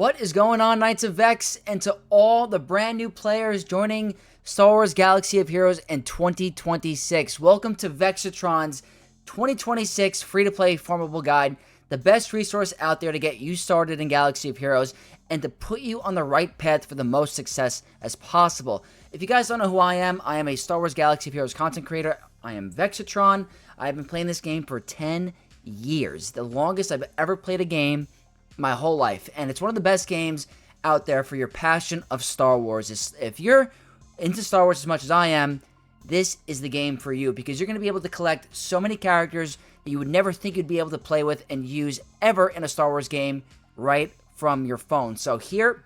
What is going on, Knights of Vex, and to all the brand new players joining Star Wars Galaxy of Heroes in 2026. Welcome to Vexitron's 2026 free-to-play farmable guide, the best resource out there to get you started in Galaxy of Heroes and to put you on the right path for the most success as possible. If you guys don't know who I am a Star Wars Galaxy of Heroes content creator. I am Vexitron. I've been playing this game for 10 years, the longest I've ever played a game my whole life, and it's one of the best games out there for your passion of Star Wars. If you're into Star Wars as much as I am, this is the game for you, because you're going to be able to collect so many characters that you would never think you'd be able to play with and use ever in a Star Wars game right from your phone. So here,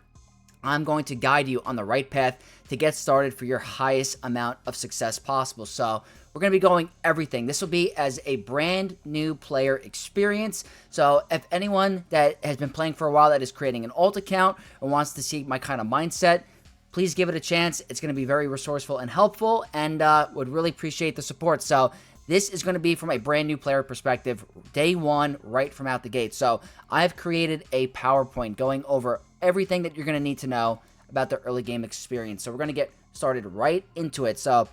I'm going to guide you on the right path to get started for your highest amount of success possible. So we're going to be going everything. This will be as a brand new player experience. So if anyone that has been playing for a while that is creating an alt account or wants to see my kind of mindset, please give it a chance. It's going to be very resourceful and helpful, and would really appreciate the support. So this is going to be from a brand new player perspective, day one, right from out the gate. So I've created a PowerPoint going over everything that you're going to need to know about the early game experience. So we're going to get started right into it. So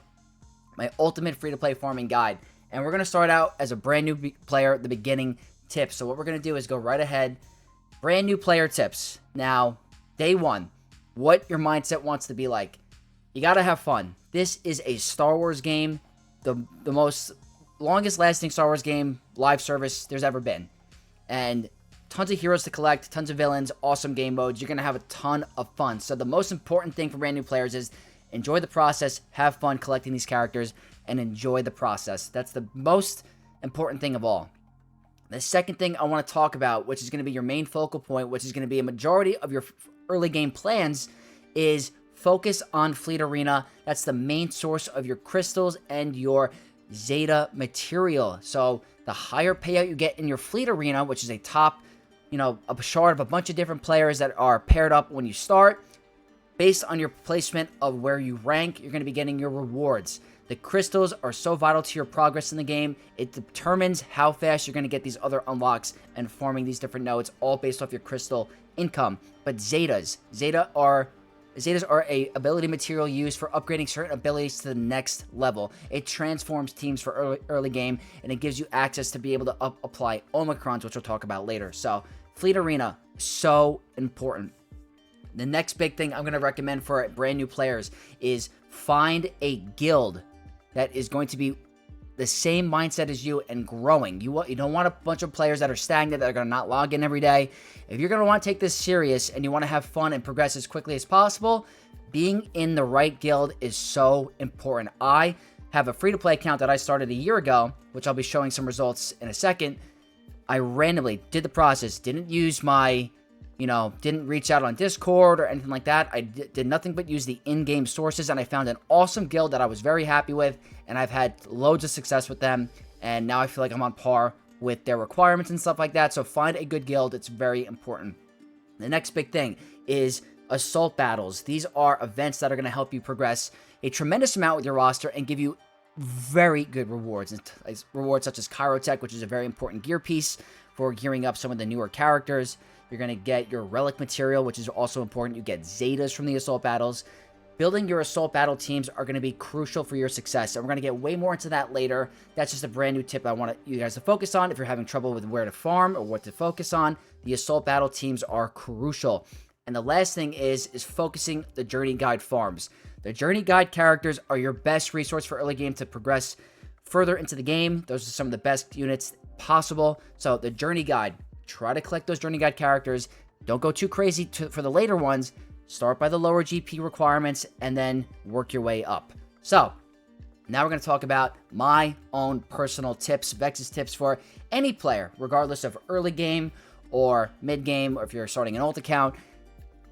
my ultimate free-to-play farming guide. And we're going to start out as a brand new player, the beginning tips. So what we're going to do is go right ahead, brand new player tips. Now, day one, what your mindset wants to be like. You got to have fun. This is a Star Wars game, the most longest lasting Star Wars game, live service there's ever been. And tons of heroes to collect, tons of villains, awesome game modes. You're going to have a ton of fun. So the most important thing for brand new players is enjoy the process, have fun collecting these characters, and enjoy the process. That's the most important thing of all. The second thing I want to talk about, which is going to be your main focal point, which is going to be a majority of your early game plans, is focus on Fleet Arena. That's the main source of your crystals and your Zeta material. So the higher payout you get in your Fleet Arena, which is a top, a shard of a bunch of different players that are paired up when you start, based on your placement of where you rank, you're going to be getting your rewards. The crystals are so vital to your progress in the game. It determines how fast you're going to get these other unlocks and farming these different nodes, all based off your crystal income. But Zetas are a ability material used for upgrading certain abilities to the next level. It transforms teams for early game, and it gives you access to be able to apply Omicrons, which we'll talk about later. So Fleet Arena, so important. The next big thing I'm going to recommend for brand new players is find a guild that is going to be the same mindset as you and growing. You don't want a bunch of players that are stagnant, that are going to not log in every day. If you're going to want to take this serious and you want to have fun and progress as quickly as possible, being in the right guild is so important. I have a free-to-play account that I started a year ago, which I'll be showing some results in a second. I randomly did the process, didn't use my didn't reach out on Discord or anything like that. I did nothing but use the in-game sources, and I found an awesome guild that I was very happy with, and I've had loads of success with them, and now I feel like I'm on par with their requirements and stuff like that. So find a good guild. It's very important. The next big thing is assault battles. These are events that are going to help you progress a tremendous amount with your roster and give you very good rewards. Rewards such as Chirotech, which is a very important gear piece for gearing up some of the newer characters. You're going to get your relic material, which is also important. You get Zetas from the assault battles. Building your assault battle teams are going to be crucial for your success, and we're going to get way more into that later. That's just a brand new tip I want you guys to focus on. If you're having trouble with where to farm or what to focus on, the assault battle teams are crucial. And the last thing is focusing the journey guide farms. The journey guide characters are your best resource for early game to progress further into the game. Those are some of the best units possible. So the journey guide, try to collect those journey guide characters. Don't go too crazy for the later ones. Start by the lower GP requirements and then work your way up. So now we're going to talk about my own personal tips, Vex's tips for any player, regardless of early game or mid game, or if you're starting an alt account.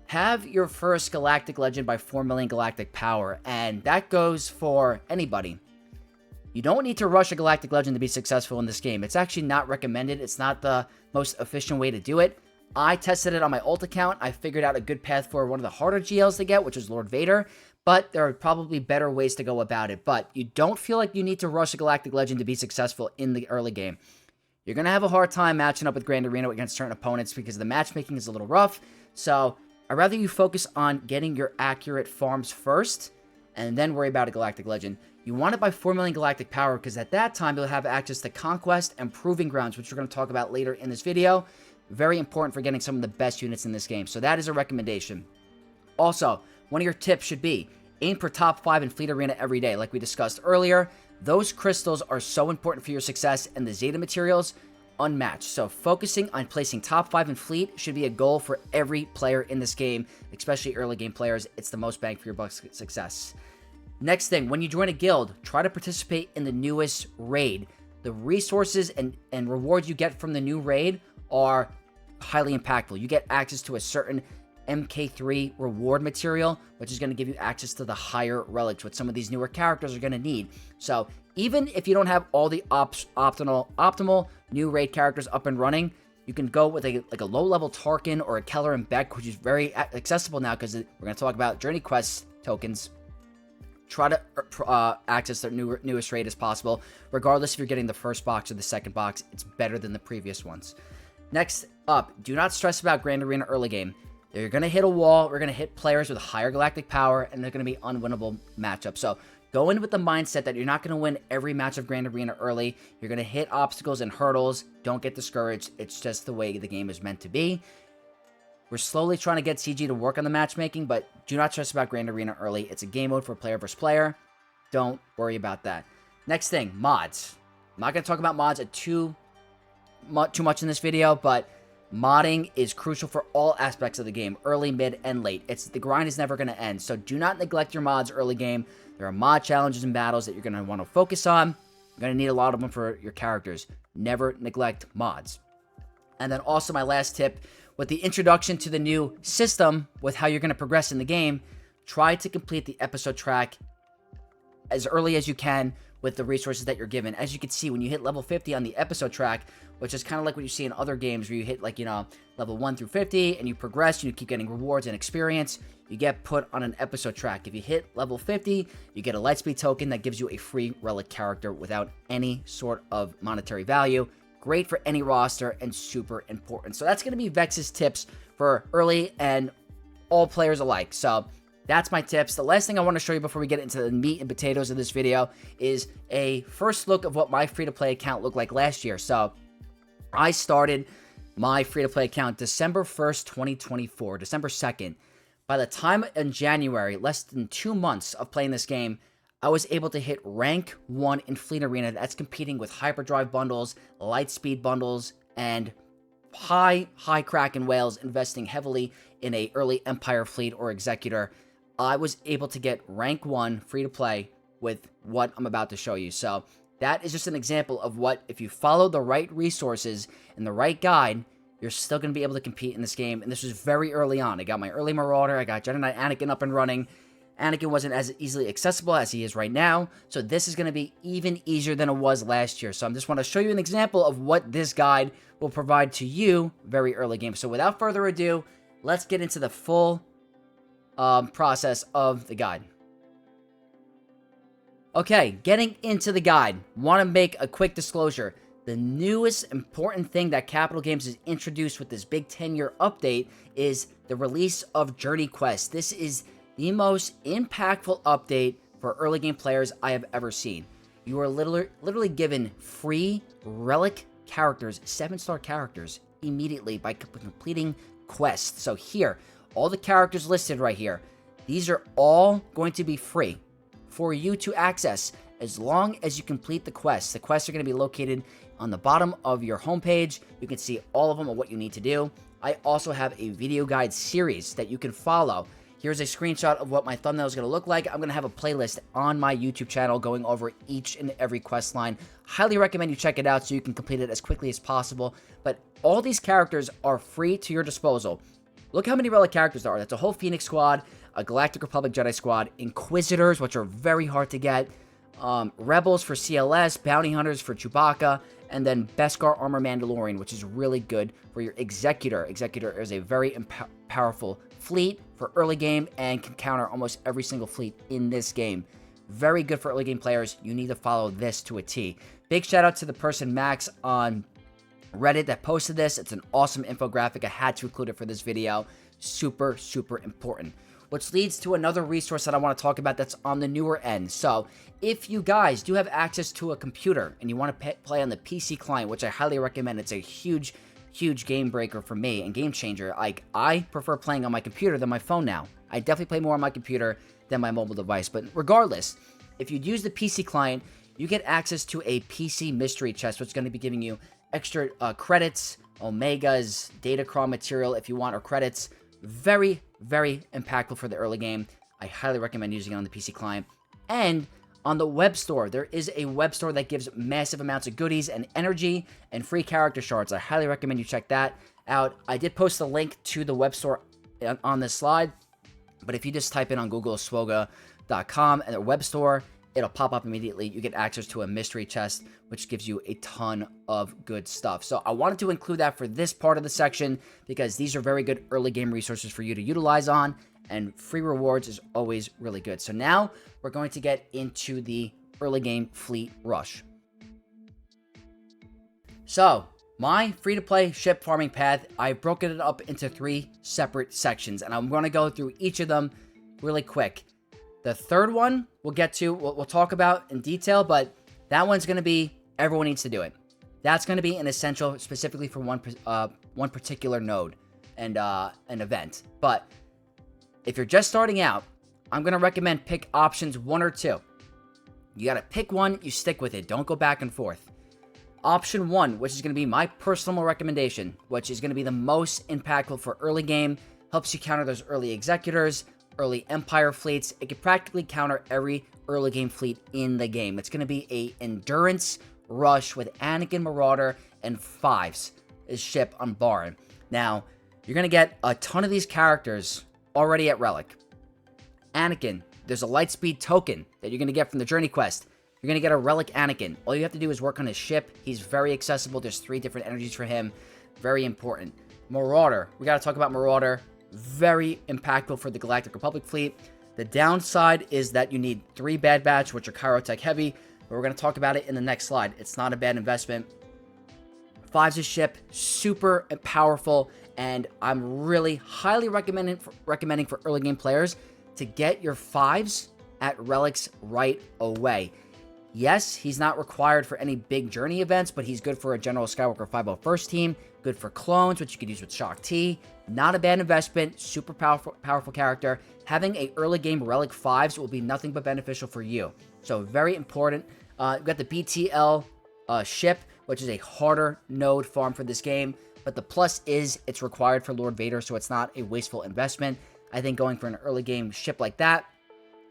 Have your first Galactic Legend by 4 million Galactic Power, and that goes for anybody. You don't need to rush a Galactic Legend to be successful in this game. It's actually not recommended. It's not the most efficient way to do it. I tested it on my alt account. I figured out a good path for one of the harder GLs to get, which is Lord Vader, but there are probably better ways to go about it. But you don't feel like you need to rush a Galactic Legend to be successful in the early game. You're going to have a hard time matching up with Grand Arena against certain opponents because the matchmaking is a little rough. So I'd rather you focus on getting your accurate farms first and then worry about a Galactic Legend. You want it by 4 million Galactic Power because at that time you'll have access to Conquest and Proving Grounds, which we're going to talk about later in this video. Very important for getting some of the best units in this game. So that is a recommendation. Also, one of your tips should be aim for top 5 in Fleet Arena every day, like we discussed earlier. Those crystals are so important for your success, and the Zeta materials, unmatched. So focusing on placing top 5 in Fleet should be a goal for every player in this game, especially early game players. It's the most bang for your buck success. Next thing, when you join a guild, try to participate in the newest raid. The resources and rewards you get from the new raid are highly impactful. You get access to a certain MK3 reward material, which is going to give you access to the higher relics, which some of these newer characters are going to need. So even if you don't have all the optimal new raid characters up and running, you can go with a low-level Tarkin or a Keller and Beck, which is very accessible now because we're going to talk about Journey Quest tokens. Try to access the newest raid as possible. Regardless if you're getting the first box or the second box, it's better than the previous ones. Next up, do not stress about Grand Arena early game. You're going to hit a wall. We're going to hit players with higher galactic power, and they're going to be unwinnable matchups. So go in with the mindset that you're not going to win every match of Grand Arena early. You're going to hit obstacles and hurdles. Don't get discouraged. It's just the way the game is meant to be. We're slowly trying to get CG to work on the matchmaking, but do not stress about Grand Arena early. It's a game mode for player versus player. Don't worry about that. Next thing, mods. I'm not going to talk about mods too much in this video, but modding is crucial for all aspects of the game, early, mid, and late. The grind is never going to end, so do not neglect your mods early game. There are mod challenges and battles that you're going to want to focus on. You're going to need a lot of them for your characters. Never neglect mods. And then also my last tip, with the introduction to the new system with how you're going to progress in the game, try to complete the episode track as early as you can with the resources that you're given. As you can see, when you hit level 50 on the episode track, which is kind of like what you see in other games where you hit level 1 through 50 and you progress and you keep getting rewards and experience, you get put on an episode track. If you hit level 50, you get a Lightspeed token that gives you a free relic character without any sort of monetary value. Great for any roster and super important. So that's going to be Vex's tips for early and all players alike. So that's my tips. The last thing I want to show you before we get into the meat and potatoes of this video is a first look of what my free-to-play account looked like last year. So I started my free-to-play account December 1st, 2024, December 2nd. By the time in January, less than 2 months of playing this game, I was able to hit rank 1 in Fleet Arena. That's competing with hyperdrive bundles, lightspeed bundles, and high Kraken whales, investing heavily in a early Empire fleet or Executor. I was able to get rank 1 free to play with what I'm about to show you. So that is just an example of what, if you follow the right resources and the right guide, you're still going to be able to compete in this game. And this was very early on. I got my early Marauder. I got Jedi Knight Anakin up and running. Anakin wasn't as easily accessible as he is right now, so this is going to be even easier than it was last year. So I just want to show you an example of what this guide will provide to you very early game. So without further ado, let's get into the full process of the guide. Okay, getting into the guide, want to make a quick disclosure. The newest important thing that Capital Games has introduced with this big 10-year update is the release of Journey Quest. This is the most impactful update for early game players I have ever seen. You are literally given free relic characters, 7-star characters, immediately by completing quests. So here, all the characters listed right here, these are all going to be free for you to access as long as you complete the quests. The quests are going to be located on the bottom of your homepage. You can see all of them and what you need to do. I also have a video guide series that you can follow. Here's a screenshot of what my thumbnail is going to look like. I'm going to have a playlist on my YouTube channel going over each and every quest line. Highly recommend you check it out so you can complete it as quickly as possible. But all these characters are free to your disposal. Look how many relic characters there are. That's a whole Phoenix squad, a Galactic Republic Jedi squad, Inquisitors, which are very hard to get, Rebels for CLS, Bounty Hunters for Chewbacca, and then Beskar Armor Mandalorian, which is really good for your Executor. Executor is a very powerful fleet for early game and can counter almost every single fleet in this game. Very good for early game players. You need to follow this to a T. Big shout out to the person Max on Reddit that posted this. It's an awesome infographic. I had to include it for this video. super, super important. Which leads to another resource that I want to talk about that's on the newer end. So if you guys do have access to a computer and you want to play on the PC client, which I highly recommend, it's a huge game breaker for me and game changer. Like, I prefer playing on my computer than my phone now. I definitely play more on my computer than my mobile device. But regardless, if you use the PC client, you get access to a PC mystery chest, which is going to be giving you extra credits, omegas, Datacron material if you want, or credits. Very, very impactful for the early game. I highly recommend using it on the PC client. And on the web store, there is a web store that gives massive amounts of goodies and energy and free character shards. I highly recommend you check that out. I did post a link to the web store on this slide, but if you just type in on Google SWGOH.com and their web store, it'll pop up immediately. You get access to a mystery chest, which gives you a ton of good stuff. So I wanted to include that for this part of the section because these are very good early game resources for you to utilize on, and free rewards is always really good. So now we're going to get into the early game fleet rush. So my free-to-play ship farming path, I've broken it up into 3 separate sections, and I'm going to go through each of them really quick. The third one we'll get to, we'll talk about in detail, but that one's going to be everyone needs to do it. That's going to be an essential specifically for one particular node and an event. But if you're just starting out, I'm going to recommend pick options 1 or 2. You got to pick one, you stick with it. Don't go back and forth. Option 1, which is going to be my personal recommendation, which is going to be the most impactful for early game, helps you counter those early Executors, early Empire fleets. It can practically counter every early game fleet in the game. It's going to be a endurance rush with Anakin, Marauder, and 5's ship on Baron. Now, you're going to get a ton of these characters already at Relic. Anakin, there's a Lightspeed token that you're going to get from the Journey Quest. You're going to get a Relic Anakin. All you have to do is work on his ship. He's very accessible. There's 3 different energies for him. Very important. Marauder. We got to talk about Marauder. Very impactful for the Galactic Republic fleet. The downside is that you need 3 Bad Batch, which are Kyrotech heavy, but we're going to talk about it in the next slide. It's not a bad investment. 5's ship, super powerful, and I'm really highly recommending for early game players to get your 5's at Relics right away. Yes, he's not required for any big journey events, but he's good for a General Skywalker 501st team, good for clones, which you could use with Shock T. Not a bad investment, super powerful character. Having a early game Relic 5's will be nothing but beneficial for you. So very important. We've got the BTL ship, which is a harder node farm for this game, but the plus is it's required for Lord Vader, so it's not a wasteful investment. I think going for an early game ship like that,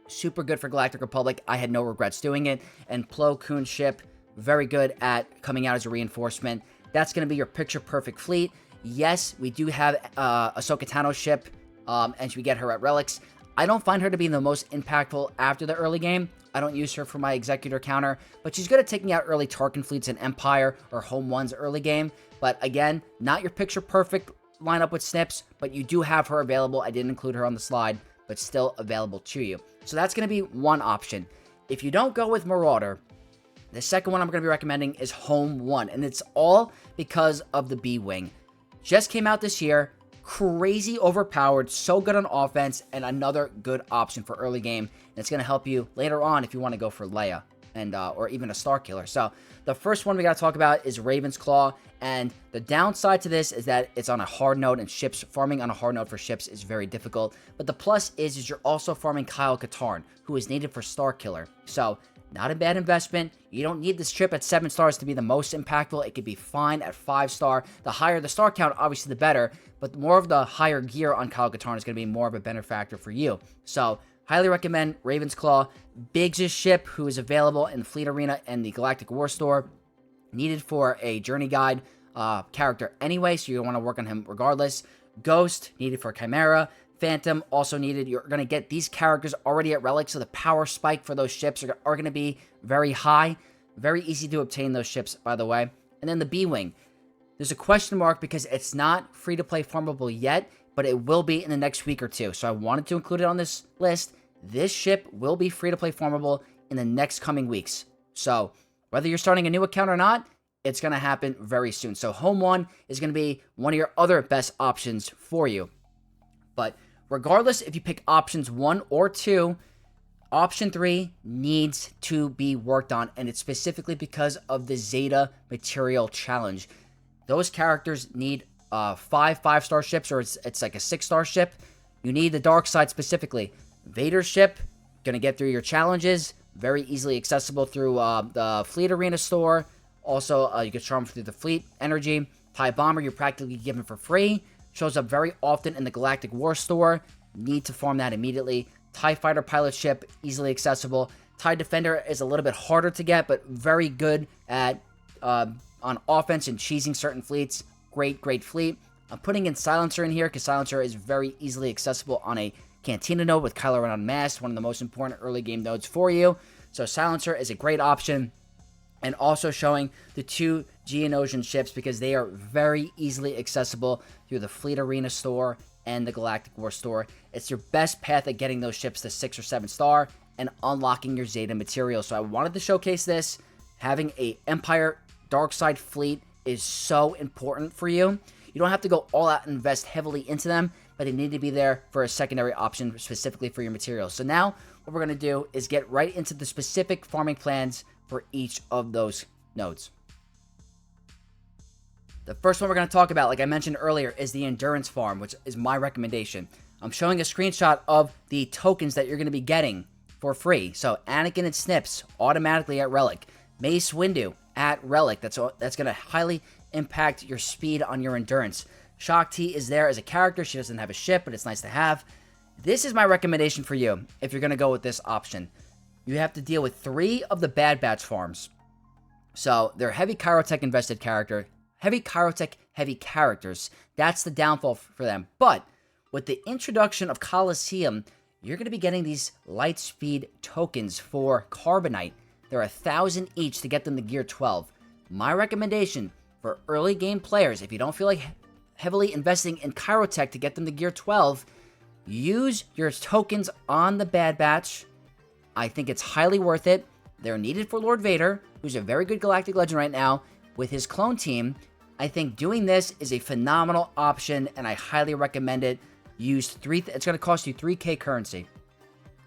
super good for Galactic Republic. I had no regrets doing it. And Plo Koon's ship, very good at coming out as a reinforcement. That's going to be your picture-perfect fleet. Yes, we do have Ahsoka Tano's ship, and we get her at Relics. I don't find her to be the most impactful after the early game. I don't use her for my Executor counter, but she's good at taking out early Tarkin fleets in Empire or Home 1's early game. But again, not your picture-perfect lineup with Snips, but you do have her available. I didn't include her on the slide, but still available to you. So that's going to be one option. If you don't go with Marauder, the second one I'm going to be recommending is Home 1, and it's all because of the B-Wing. Just came out this year, crazy overpowered, so good on offense, and another good option for early game. And it's going to help you later on if you want to go for Leia and or even a Star Killer. So the first one we got to talk about is Raven's Claw, and the downside to this is that it's on a hard node, and farming on a hard node for ships is very difficult. But the plus is you're also farming Kyle Katarn, who is needed for Star Killer. So not a bad investment. You don't need this trip at 7 stars to be the most impactful. It could be fine at 5 star. The higher the star count, obviously the better, but more of the higher gear on Kyle Katarn is going to be more of a benefactor for you. So highly recommend Raven's Claw. Biggs' ship, who is available in the Fleet Arena and the Galactic War Store, needed for a Journey Guide character anyway, so you're going to want to work on him regardless. Ghost, needed for Chimera. Phantom, also needed. You're going to get these characters already at Relic, so the power spike for those ships are going to be very high. Very easy to obtain those ships, by the way. And then the B-Wing. There's a question mark because it's not free-to-play farmable yet, but it will be in the next week or 2. So I wanted to include it on this list. This ship will be free-to-play farmable in the next coming weeks. So whether you're starting a new account or not, it's going to happen very soon. So Home 1 is going to be one of your other best options for you. But regardless, if you pick options 1 or 2, option 3 needs to be worked on, and it's specifically because of the Zeta Material Challenge. Those characters need 5-star ships, or it's like a 6-star ship. You need the dark side specifically. Vader's ship, gonna get through your challenges, very easily accessible through the Fleet Arena store. Also, you can charm through the Fleet Energy. TIE Bomber, you're practically given for free. Shows up very often in the Galactic War store. Need to farm that immediately. TIE Fighter pilot ship, easily accessible. TIE Defender is a little bit harder to get, but very good at on offense and cheesing certain fleets. Great fleet. I'm putting in Silencer in here because Silencer is very easily accessible on a Cantina node with Kylo Ren unmasked, one of the most important early game nodes for you. So Silencer is a great option. And also showing the 2 Geonosian ships because they are very easily accessible through the Fleet Arena store and the Galactic War store. It's your best path at getting those ships to 6 or 7-star and unlocking your Zeta material. So I wanted to showcase this. Having a Empire Dark Side fleet is so important for you. You don't have to go all out and invest heavily into them, but they need to be there for a secondary option specifically for your materials. So now what we're going to do is get right into the specific farming plans for each of those nodes. The first one we're going to talk about, like I mentioned earlier, is the Endurance Farm, which is my recommendation. I'm showing a screenshot of the tokens that you're going to be getting for free. So Anakin and Snips automatically at Relic. Mace Windu at Relic. That's going to highly impact your speed on your endurance. Shaak Ti is there as a character. She doesn't have a ship, but it's nice to have. This is my recommendation for you if you're going to go with this option. You have to deal with 3 of the Bad Batch farms. So they're heavy Kyrotech invested character, heavy Kyrotech heavy characters. That's the downfall for them. But with the introduction of Coliseum, you're going to be getting these Lightspeed tokens for Carbonite. They're 1,000 each to get them to Gear 12. My recommendation for early game players, if you don't feel like heavily investing in Kyrotech to get them to Gear 12, use your tokens on the Bad Batch. I think it's highly worth it. They're needed for Lord Vader, who's a very good Galactic Legend right now with his clone team. I think doing this is a phenomenal option, and I highly recommend it. Use it's going to cost you 3k currency,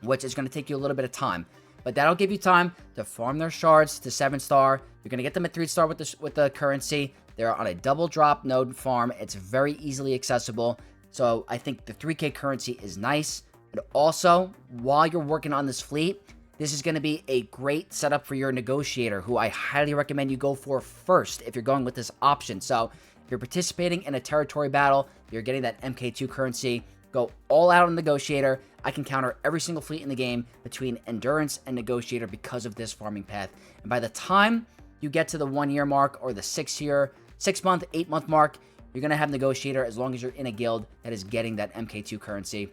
which is going to take you a little bit of time, but that'll give you time to farm their shards to 7-star. You're going to get them at 3-star with the currency. They're on a double drop node farm. It's very easily accessible. So I think the 3k currency is nice. But also, while you're working on this fleet, this is going to be a great setup for your negotiator, who I highly recommend you go for first if you're going with this option. So if you're participating in a territory battle, you're getting that MK2 currency, go all out on negotiator. I can counter every single fleet in the game between endurance and negotiator because of this farming path. And by the time you get to the 1-year mark or the 6-month, 8-month mark, you're going to have negotiator as long as you're in a guild that is getting that MK2 currency.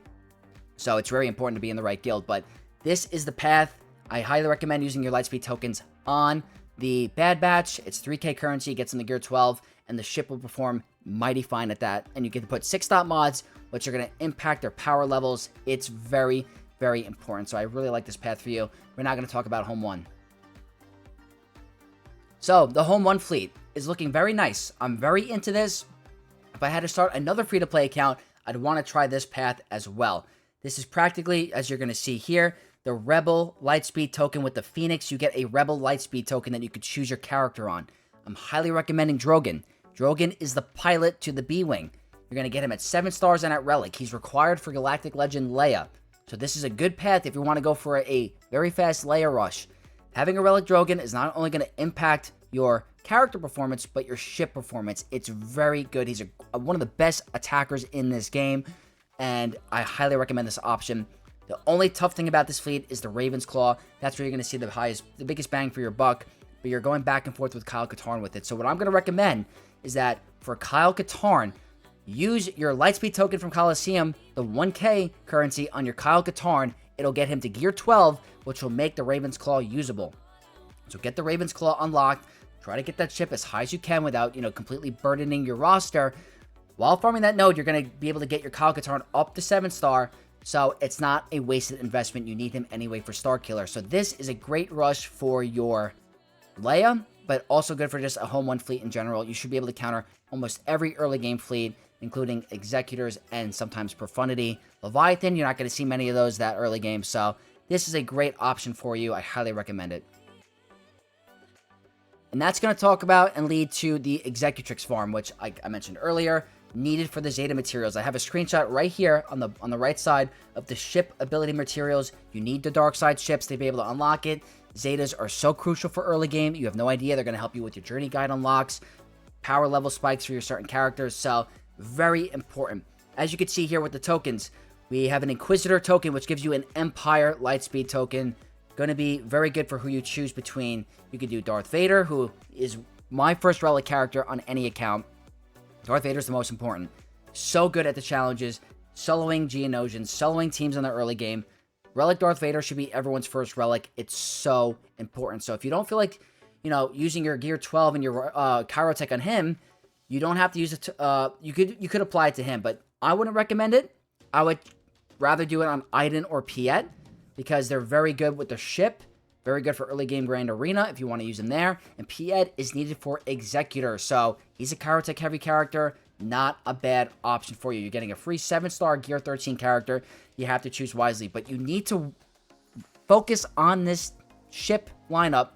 So it's very important to be in the right guild, but this is the path. I highly recommend using your Lightspeed tokens on the Bad Batch. It's 3k currency, gets in the Gear 12, and the ship will perform mighty fine at that. And you can put 6-dot mods, which are going to impact their power levels. It's very, very important. So I really like this path for you. We're now going to talk about Home 1. So the Home 1 fleet is looking very nice. I'm very into this. If I had to start another free-to-play account, I'd want to try this path as well. This is practically, as you're going to see here, the Rebel Lightspeed token with the Phoenix. You get a Rebel Lightspeed token that you could choose your character on. I'm highly recommending Drogon. Drogon is the pilot to the B-Wing. You're going to get him at 7 stars and at Relic. He's required for Galactic Legend Leia. So this is a good path if you want to go for a very fast Leia rush. Having a Relic Drogon is not only going to impact your character performance, but your ship performance. It's very good. He's one of the best attackers in this game, and I highly recommend this option. The only tough thing about this fleet is the Raven's Claw. That's where you're going to see the biggest bang for your buck, but you're going back and forth with Kyle Katarn with it. So what I'm going to recommend is that for Kyle Katarn, use your Lightspeed token from Coliseum, the 1k currency on your Kyle Katarn. It'll get him to Gear 12, which will make the Raven's Claw usable. So get the Raven's Claw unlocked. Try to get that ship as high as you can without, completely burdening your roster. While farming that node, you're going to be able to get your Kyle Katarn up to 7-star. So it's not a wasted investment. You need him anyway for Starkiller. So this is a great rush for your Leia, but also good for just a Home 1 fleet in general. You should be able to counter almost every early game fleet including Executors and sometimes Profundity. Leviathan, you're not going to see many of those that early game, so this is a great option for you. I highly recommend it. And that's going to talk about and lead to the Executrix farm, which I mentioned earlier, needed for the Zeta materials. I have a screenshot right here on the right side of the ship ability materials. You need the dark side ships to be able to unlock it. Zetas are so crucial for early game. You have no idea. They're going to help you with your journey guide unlocks, power level spikes for your certain characters. So very important. As you can see here with the tokens, we have an Inquisitor token, which gives you an Empire Lightspeed token. Going to be very good for who you choose between. You could do Darth Vader, who is my first relic character on any account. Darth Vader is the most important. So good at the challenges, soloing Geonosians, soloing teams in the early game. Relic Darth Vader should be everyone's first relic. It's so important. So if you don't feel like, using your Gear 12 and your Chirotech on him, you don't have to use it. You could apply it to him, but I wouldn't recommend it. I would rather do it on Iden or Piet because they're very good with the ship. Very good for early game Grand Arena if you want to use him there. And Piet is needed for Executor. So he's a Chirotech heavy character. Not a bad option for you. You're getting a free 7-star Gear 13 character. You have to choose wisely. But you need to focus on this ship lineup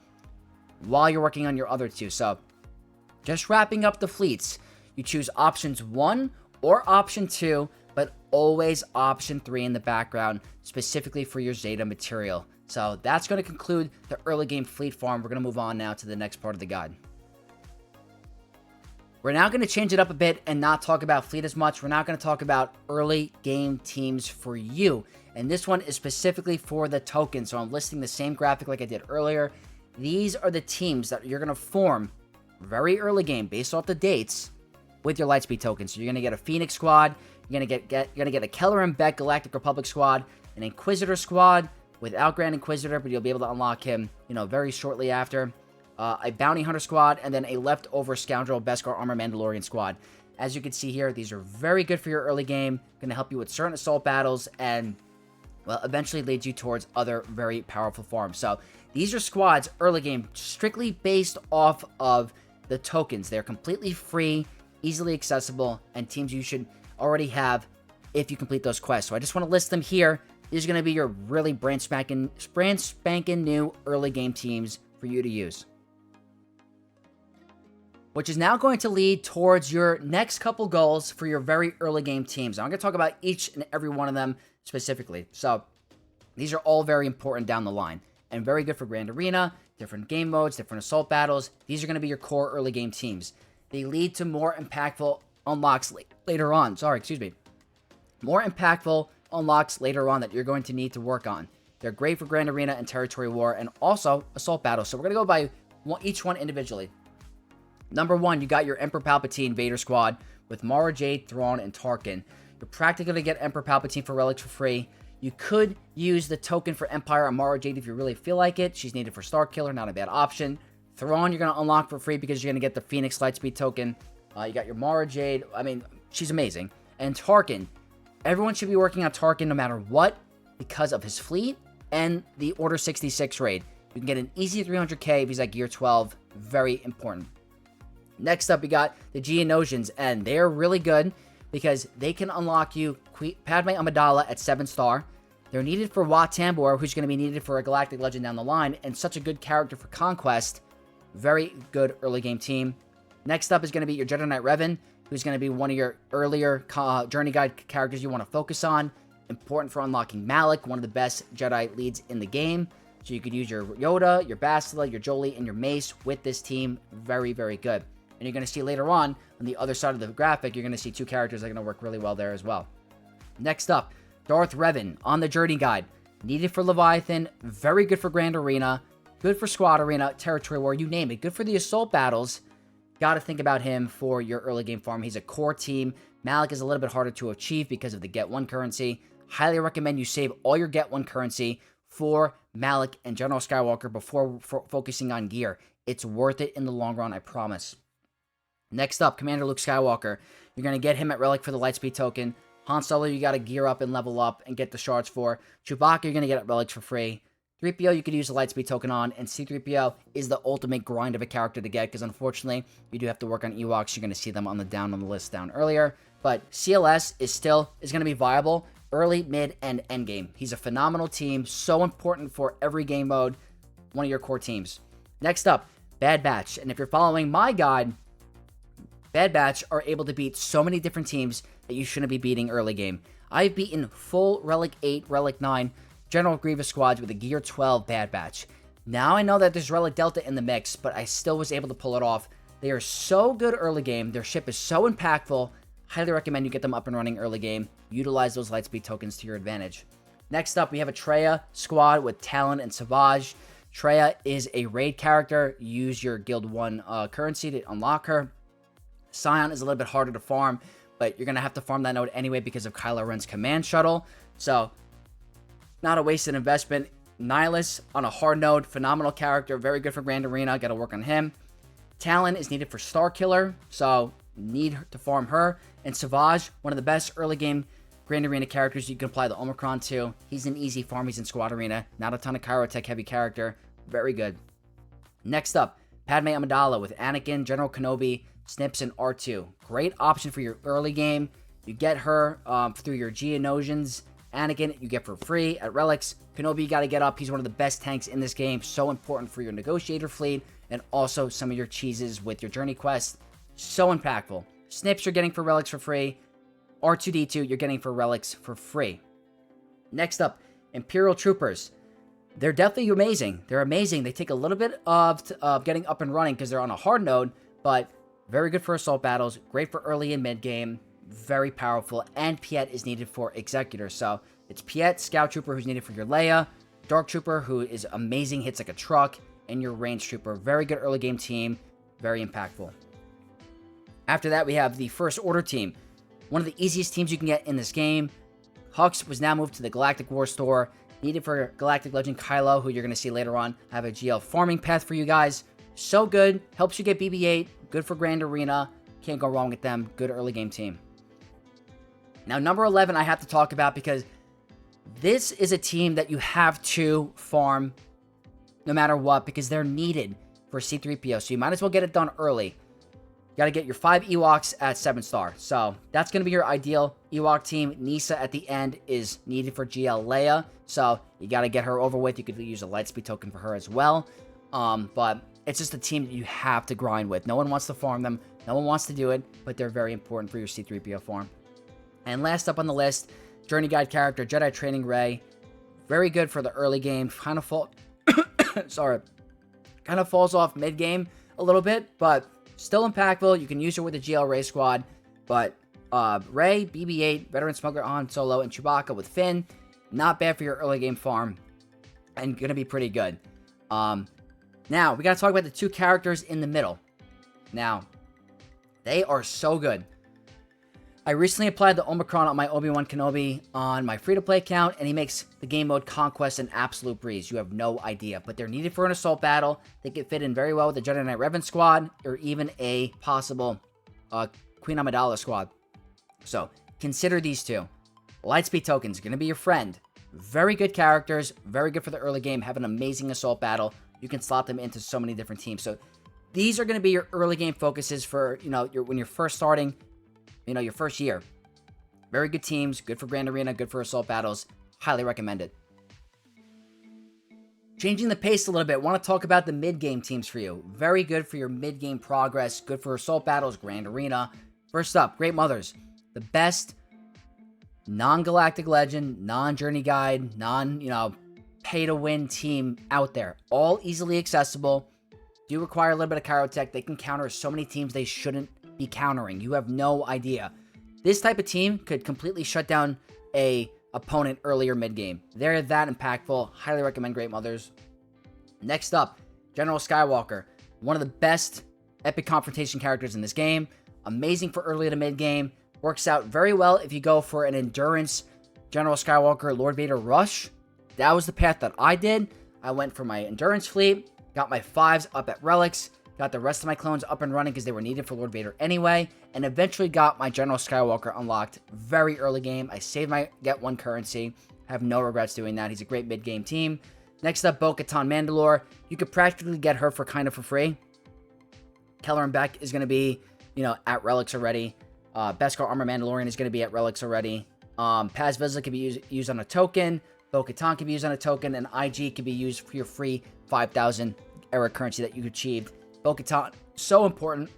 while you're working on your other two. So just wrapping up the fleets. You choose options 1 or option 2. But always option 3 in the background. Specifically for your Zeta material. So that's going to conclude the early game fleet farm. We're going to move on now to the next part of the guide. We're now going to change it up a bit and not talk about fleet as much. We're now going to talk about early game teams for you. And this one is specifically for the tokens. So I'm listing the same graphic like I did earlier. These are the teams that you're going to form very early game based off the dates with your Lightspeed tokens. So you're going to get a Phoenix squad. You're going to get a Keller and Beck Galactic Republic squad, an Inquisitor squad, without Grand Inquisitor, but you'll be able to unlock him, very shortly after. A Bounty Hunter squad, and then a leftover Scoundrel Beskar Armor Mandalorian squad. As you can see here, these are very good for your early game. Going to help you with certain assault battles, and, well, eventually lead you towards other very powerful farms. So, these are squads early game strictly based off of the tokens. They're completely free, easily accessible, and teams you should already have if you complete those quests. So, I just want to list them here. These are going to be your really brand spanking new early game teams for you to use. Which is now going to lead towards your next couple goals for your very early game teams. I'm going to talk about each and every one of them specifically. So these are all very important down the line and very good for Grand Arena, different game modes, different assault battles. These are going to be your core early game teams. They lead to more impactful unlocks later on. More impactful unlocks later on that you're going to need to work on. They're great for Grand Arena and Territory War and also assault battles. So we're going to go by each one individually. Number 1, you got your Emperor Palpatine Vader squad with Mara Jade, Thrawn, and Tarkin. You're practically going to get Emperor Palpatine for relics for free. You could use the token for Empire on Mara Jade if you really feel like it. She's needed for Starkiller, not a bad option. Thrawn, you're going to unlock for free because you're going to get the Phoenix Lightspeed token. You got your Mara Jade. I mean, she's amazing. And Tarkin. Everyone should be working on Tarkin no matter what because of his fleet and the Order 66 raid. You can get an easy 300k if he's at Gear 12. Very important. Next up, we got the Geonosians, and they're really good because they can unlock you Padme Amidala at 7-star. They're needed for Wat Tambor, who's going to be needed for a Galactic Legend down the line, and such a good character for Conquest. Very good early game team. Next up is going to be your Jedi Knight Revan, who's going to be one of your earlier Journey Guide characters you want to focus on. Important for unlocking Malak, one of the best Jedi leads in the game. So you could use your Yoda, your Bastila, your Jolee, and your Mace with this team. Very, very good. And you're going to see later on the other side of the graphic, you're going to see 2 characters that are going to work really well there as well. Next up, Darth Revan on the Journey Guide. Needed for Leviathan, very good for Grand Arena, good for Squad Arena, Territory War, you name it. Good for the assault battles. Got to think about him for your early game farm. He's a core team. Malak is a little bit harder to achieve because of the Get 1 currency. Highly recommend you save all your Get 1 currency for Malak and General Skywalker before focusing on gear. It's worth it in the long run, I promise. Next up, Commander Luke Skywalker. You're going to get him at Relic for the Lightspeed token. Han Solo, you got to gear up and level up and get the shards for. Chewbacca, you're going to get at Relics for free. 3PO, you could use the Lightspeed token on. And C-3PO is the ultimate grind of a character to get because, unfortunately, you do have to work on Ewoks. You're going to see them on the list down earlier. but CLS is going to be viable early, mid, and end game. He's a phenomenal team, so important for every game mode, one of your core teams. Next up, Bad Batch. And if you're following my guide, Bad Batch are able to beat so many different teams that you shouldn't be beating early game. I've beaten full Relic 8, Relic 9, General Grievous squads with a Gear 12 Bad Batch. Now I know that there's Relic Delta in the mix, but I still was able to pull it off. They are so good early game. Their ship is so impactful. Highly recommend you get them up and running early game. Utilize those Lightspeed tokens to your advantage. Next up, we have a Treya squad with Talon and Savage. Treya is a raid character. Use your Guild 1 currency to unlock her. Scion is a little bit harder to farm, but you're going to have to farm that node anyway because of Kylo Ren's command shuttle. So, not a wasted investment. Nihilus on a hard node, phenomenal character, very good for Grand Arena. Got to work on him. Talon is needed for Star Killer, so need to farm her. And Savage, one of the best early game Grand Arena characters you can apply the Omicron to. He's an easy farm. He's in Squad Arena. Not a ton of Kyrotech heavy character. Very good. Next up, Padme Amidala with Anakin, General Kenobi, Snips, and R2. Great option for your early game. You get her through your Geonosians. Anakin, you get for free at Relics. Kenobi, you got to get up. He's one of the best tanks in this game. So important for your Negotiator fleet and also some of your cheeses with your Journey Quest. So impactful. Snips you're getting for Relics for free. R2-D2 you're getting for Relics for free. Next up, Imperial Troopers. They're definitely amazing. They're amazing. They take a little bit of getting up and running because they're on a hard node, but very good for assault battles. Great for early and mid game. Very powerful. And Piet is needed for Executor. So it's Piet, Scout Trooper, who's needed for your Leia. Dark Trooper, who is amazing, hits like a truck. And your Range Trooper. Very good early game team. Very impactful. After that, we have the First Order team. One of the easiest teams you can get in this game. Hux was now moved to the Galactic War Store. Needed for Galactic Legend Kylo, who you're going to see later on. I have a GL farming path for you guys. So good. Helps you get BB-8. Good for Grand Arena. Can't go wrong with them. Good early game team. Now, number 11 I have to talk about because this is a team that you have to farm no matter what because they're needed for C-3PO. So you might as well get it done early. You got to get your 5 Ewoks at 7-star. So that's going to be your ideal Ewok team. Nisa at the end is needed for GL Leia. So you got to get her over with. You could use a Lightspeed token for her as well. But it's just a team that you have to grind with. No one wants to farm them. No one wants to do it. But they're very important for your C-3PO farm. And last up on the list, Journey Guide character, Jedi Training Rey. Very good for the early game. Kind of falls off mid-game a little bit, but still impactful. You can use her with the GL Rey squad. But Rey, BB-8, Veteran Smuggler, Han Solo, and Chewbacca with Finn. Not bad for your early game farm. And going to be pretty good. Now, we got to talk about the two characters in the middle. Now, they are so good. I recently applied the Omicron on my Obi-Wan Kenobi on my free-to-play account, and he makes the game mode Conquest an absolute breeze. You have no idea, but they're needed for an assault battle. They can fit in very well with the Jedi Knight Revan squad, or even a possible Queen Amidala squad. So, consider these two. Lightspeed tokens, going to be your friend. Very good characters, very good for the early game, have an amazing assault battle. You can slot them into so many different teams. So, these are going to be your early game focuses for, when you're first starting, your first year. Very good teams, good for Grand Arena, good for assault battles. Highly recommended. Changing the pace a little bit, want to talk about the mid-game teams for you. Very good for your mid-game progress, good for assault battles, Grand Arena. First up, Great Mothers. The best non-Galactic Legend, non-Journey Guide, pay-to-win team out there. All easily accessible. Do require a little bit of Kyrotech. They can counter so many teams they shouldn't be countering. You have no idea. This type of team could completely shut down a opponent earlier mid-game. They're that impactful. Highly recommend Great Mothers. Next up, General Skywalker. One of the best epic confrontation characters in this game. Amazing for early to mid-game. Works out very well if you go for an endurance General Skywalker Lord Vader rush. That was the path that I did. I went for my endurance fleet. Got my 5s up at Relics. Got the rest of my clones up and running because they were needed for Lord Vader anyway. And eventually got my General Skywalker unlocked very early game. I saved my Get 1 currency. Have no regrets doing that. He's a great mid-game team. Next up, Bo-Katan Mandalore. You could practically get her for free. Keller and Beck is going to be, at Relics already. Beskar Armor Mandalorian is going to be at relics already. Paz Vizsla can be used on a token. Bo-Katan can be used on a token. And IG can be used for your free 5,000 era currency that you achieved. Bo-Katan, so important.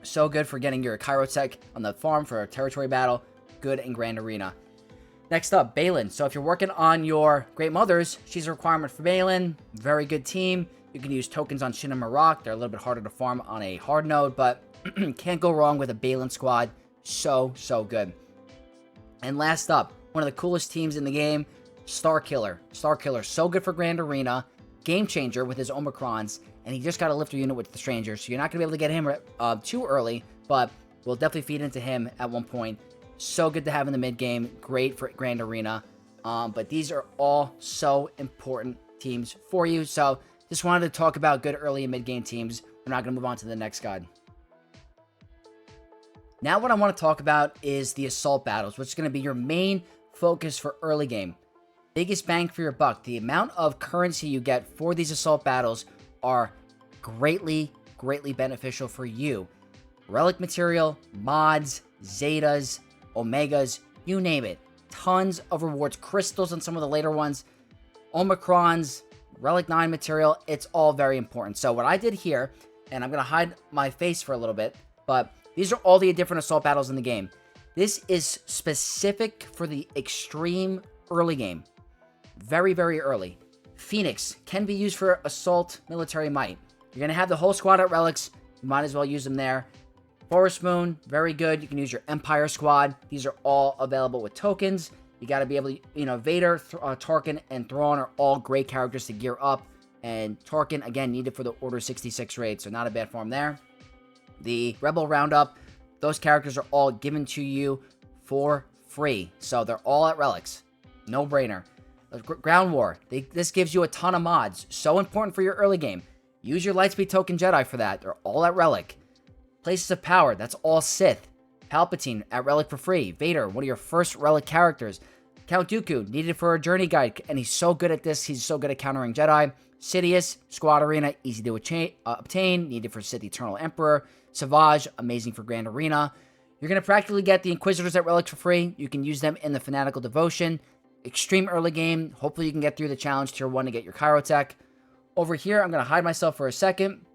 So good for getting your Kyrotech on the farm for a territory battle. Good in Grand Arena. Next up, Balin. So if you're working on your Great Mothers, she's a requirement for Balin. Very good team. You can use tokens on Shin and Marok. They're a little bit harder to farm on a hard node, but can't go wrong with a Balin squad. So good. And last up, one of the coolest teams in the game, Starkiller. Starkiller, so good for Grand Arena. Game changer with his Omicrons. And he just got a lifter unit with the Strangers. So you're not going to be able to get him too early, but we'll definitely feed into him at one point. So good to have in the mid game. Great for Grand Arena. But these are all so important teams for you. So just wanted to talk about good early and mid game teams. We're not going to move on to the next guide. Now what I want to talk about is the assault battles, which is going to be your main focus for early game. Biggest bang for your buck. The amount of currency you get for these assault battles are greatly beneficial for you. Relic material, mods, zetas, omegas, you name it. Tons of rewards, crystals on some of the later ones, Omicrons, Relic 9 material. It's all very important. So what I did here, and I'm going to hide my face for a little bit, but these are all the different assault battles in the game. This is specific for the extreme early game. Very early. Phoenix can be used for assault military might. You're going to have the whole squad at relics. You might as well use them there. Forest Moon, very good. You can use your Empire squad. These are all available with tokens. You got to be able to, Vader, Tarkin, and Thrawn are all great characters to gear up. And Tarkin, again, needed for the Order 66 raid, so not a bad farm there. The Rebel Roundup, those characters are all given to you for free. So they're all at relics. No brainer. Ground War, this gives you a ton of mods. So important for your early game. Use your Lightspeed Token Jedi for that. They're all at relic. Places of Power, that's all Sith. Palpatine at relic for free. Vader, one of your first relic characters. Count Dooku, needed for a journey guide, and he's so good at this. He's so good at countering Jedi. Sidious, Squad Arena, easy to obtain, needed for Sith Eternal Emperor. Savage, amazing for Grand Arena. You're going to practically get the Inquisitors at relic for free. You can use them in the Fanatical Devotion. Extreme early game. Hopefully you can get through the challenge tier 1 to get your Kyrotech. Over here, I'm going to hide myself for a second.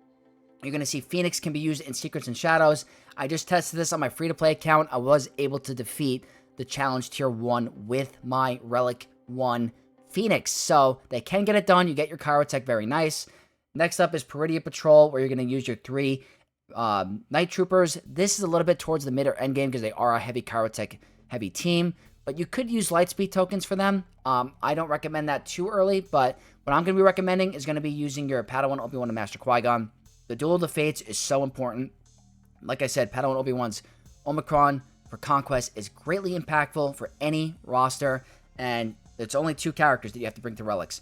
You're going to see Phoenix can be used in Secrets and Shadows. I just tested this on my free-to-play account. I was able to defeat the challenge tier 1 with my Relic 1 Phoenix. So they can get it done. You get your Kyrotech, very nice. Next up is Peridia Patrol, where you're going to use your 3 Night Troopers. This is a little bit towards the mid or end game because they are a heavy Kyrotech heavy team. But you could use Lightspeed tokens for them. I don't recommend that too early, but what I'm going to be recommending is going to be using your Padawan, Obi-Wan, and Master Qui-Gon. The Duel of the Fates is so important. Like I said, Padawan Obi-Wan's Omicron for Conquest is greatly impactful for any roster, and it's only 2 characters that you have to bring to relics.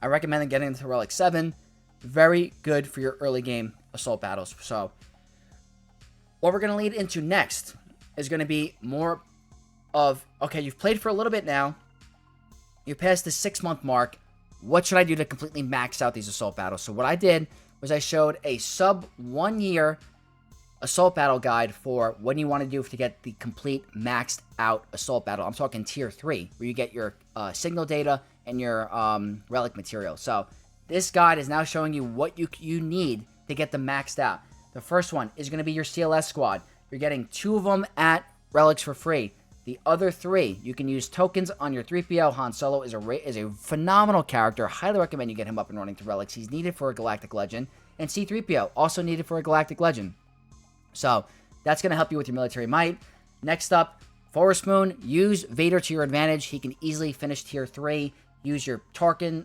I recommend getting into Relic 7. Very good for your early game assault battles. So what we're going to lead into next is going to be more of, okay, you've played for a little bit now. You passed the 6-month mark. What should I do to completely max out these assault battles? So what I did was I showed a sub 1 year assault battle guide for what you want to do to get the complete maxed out assault battle. I'm talking tier 3, where you get your signal data and your relic material. So this guide is now showing you what you need to get them maxed out. The first one is going to be your CLS squad. You're getting 2 of them at relics for free. The other 3, you can use tokens on your 3PO. Han Solo is a phenomenal character. Highly recommend you get him up and running to relics. He's needed for a Galactic Legend. And C-3PO, also needed for a Galactic Legend. So that's going to help you with your military might. Next up, Forest Moon. Use Vader to your advantage. He can easily finish tier 3. Use your Tarkin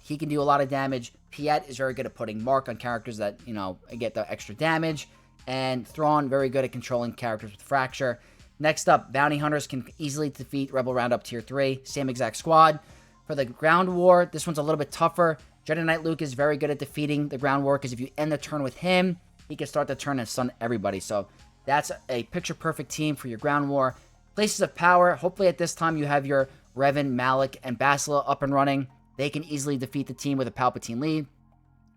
he can do a lot of damage. Piet is very good at putting mark on characters that, get the extra damage. And Thrawn, very good at controlling characters with Fracture. Next up, Bounty Hunters can easily defeat Rebel Roundup tier 3. Same exact squad. For the Ground War, this one's a little bit tougher. Jedi Knight Luke is very good at defeating the Ground War, because if you end the turn with him, he can start the turn and stun everybody. So that's a picture-perfect team for your Ground War. Places of Power, hopefully at this time you have your Revan, Malik, and Basila up and running. They can easily defeat the team with a Palpatine lead.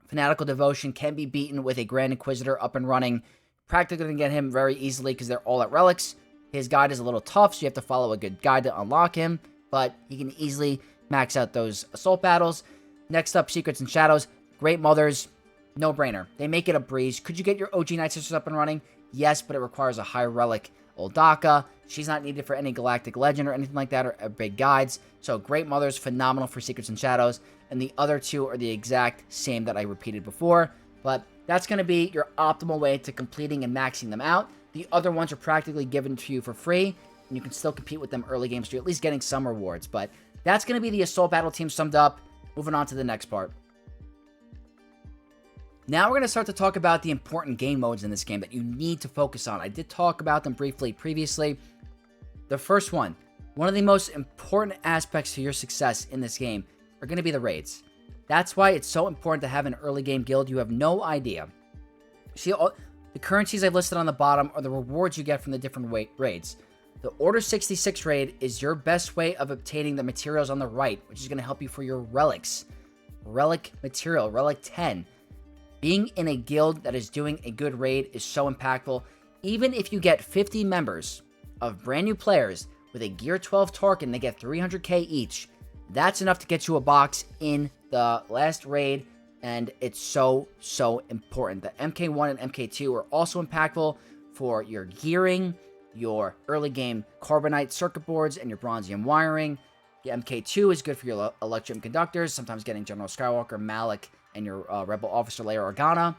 Fanatical Devotion can be beaten with a Grand Inquisitor up and running. practically going to get him very easily because they're all at relics. His guide is a little tough, so you have to follow a good guide to unlock him, but he can easily max out those assault battles. Next up, Secrets and Shadows. Great Mothers, no brainer. They make it a breeze. Could you get your OG Night Sisters up and running? Yes, but it requires a high relic Oldaka. She's not needed for any Galactic Legend or anything like that, or big guides. So Great Mothers, phenomenal for Secrets and Shadows. And the other two are the exact same that I repeated before. But that's going to be your optimal way to completing and maxing them out. The other ones are practically given to you for free, and you can still compete with them early games, so you're at least getting some rewards. But that's going to be the Assault Battle Team summed up. Moving on to the next part. Now we're going to start to talk about the important game modes in this game that you need to focus on. I did talk about them briefly previously. The first one of the most important aspects to your success in this game are going to be the raids. That's why it's so important to have an early game guild. You have no idea. See, the currencies I've listed on the bottom are the rewards you get from the different raids. The Order 66 raid is your best way of obtaining the materials on the right, which is going to help you for your relics. Relic material, Relic 10. Being in a guild that is doing a good raid is so impactful. Even if you get 50 members of brand new players with a Gear 12 token, they get 300k each. That's enough to get you a box in the last raid, and it's so important. The MK1 and MK2 are also impactful for your gearing, your early game carbonite circuit boards, and your bronzium wiring. The MK2 is good for your electrum conductors, sometimes getting General Skywalker, Malik, and your Rebel Officer Leia Organa.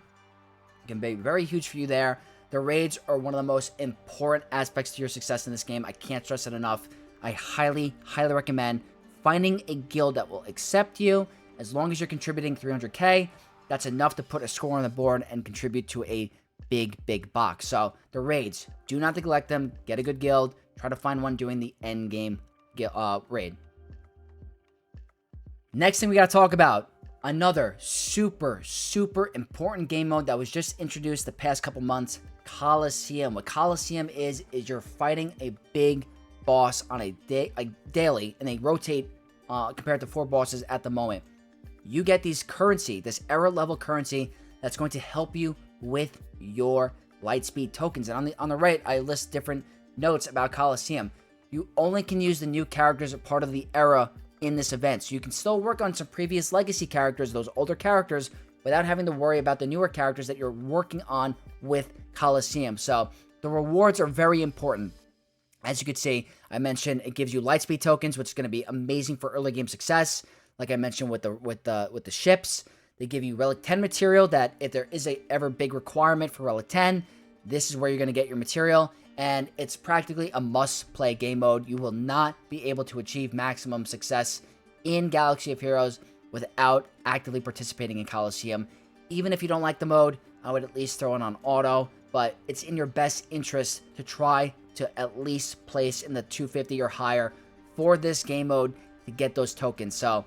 It can be very huge for you there. The raids are one of the most important aspects to your success in this game. I can't stress it enough. I highly recommend finding a guild that will accept you. As long as you're contributing 300k, that's enough to put a score on the board and contribute to a big box. So the raids, do not neglect them. Get a good guild. Try to find one doing the end game raid. Next thing we got to talk about, another super important game mode that was just introduced the past couple months, Coliseum. What Coliseum is you're fighting a big boss on a daily, and they rotate compared to 4 bosses at the moment. You get this era level currency that's going to help you with your Lightspeed tokens. And on the right, I list different notes about Coliseum. You only can use the new characters as part of the era in this event. So you can still work on some previous legacy characters, those older characters, without having to worry about the newer characters that you're working on with Coliseum. So the rewards are very important. As you can see, I mentioned it gives you Lightspeed tokens, which is going to be amazing for early game success. Like I mentioned with the ships, they give you Relic 10 material that if there is a ever big requirement for Relic 10, this is where you're going to get your material. And it's practically a must-play game mode. You will not be able to achieve maximum success in Galaxy of Heroes without actively participating in Coliseum. Even if you don't like the mode, I would at least throw it on auto, but it's in your best interest to try to at least place in the 250 or higher for this game mode to get those tokens. So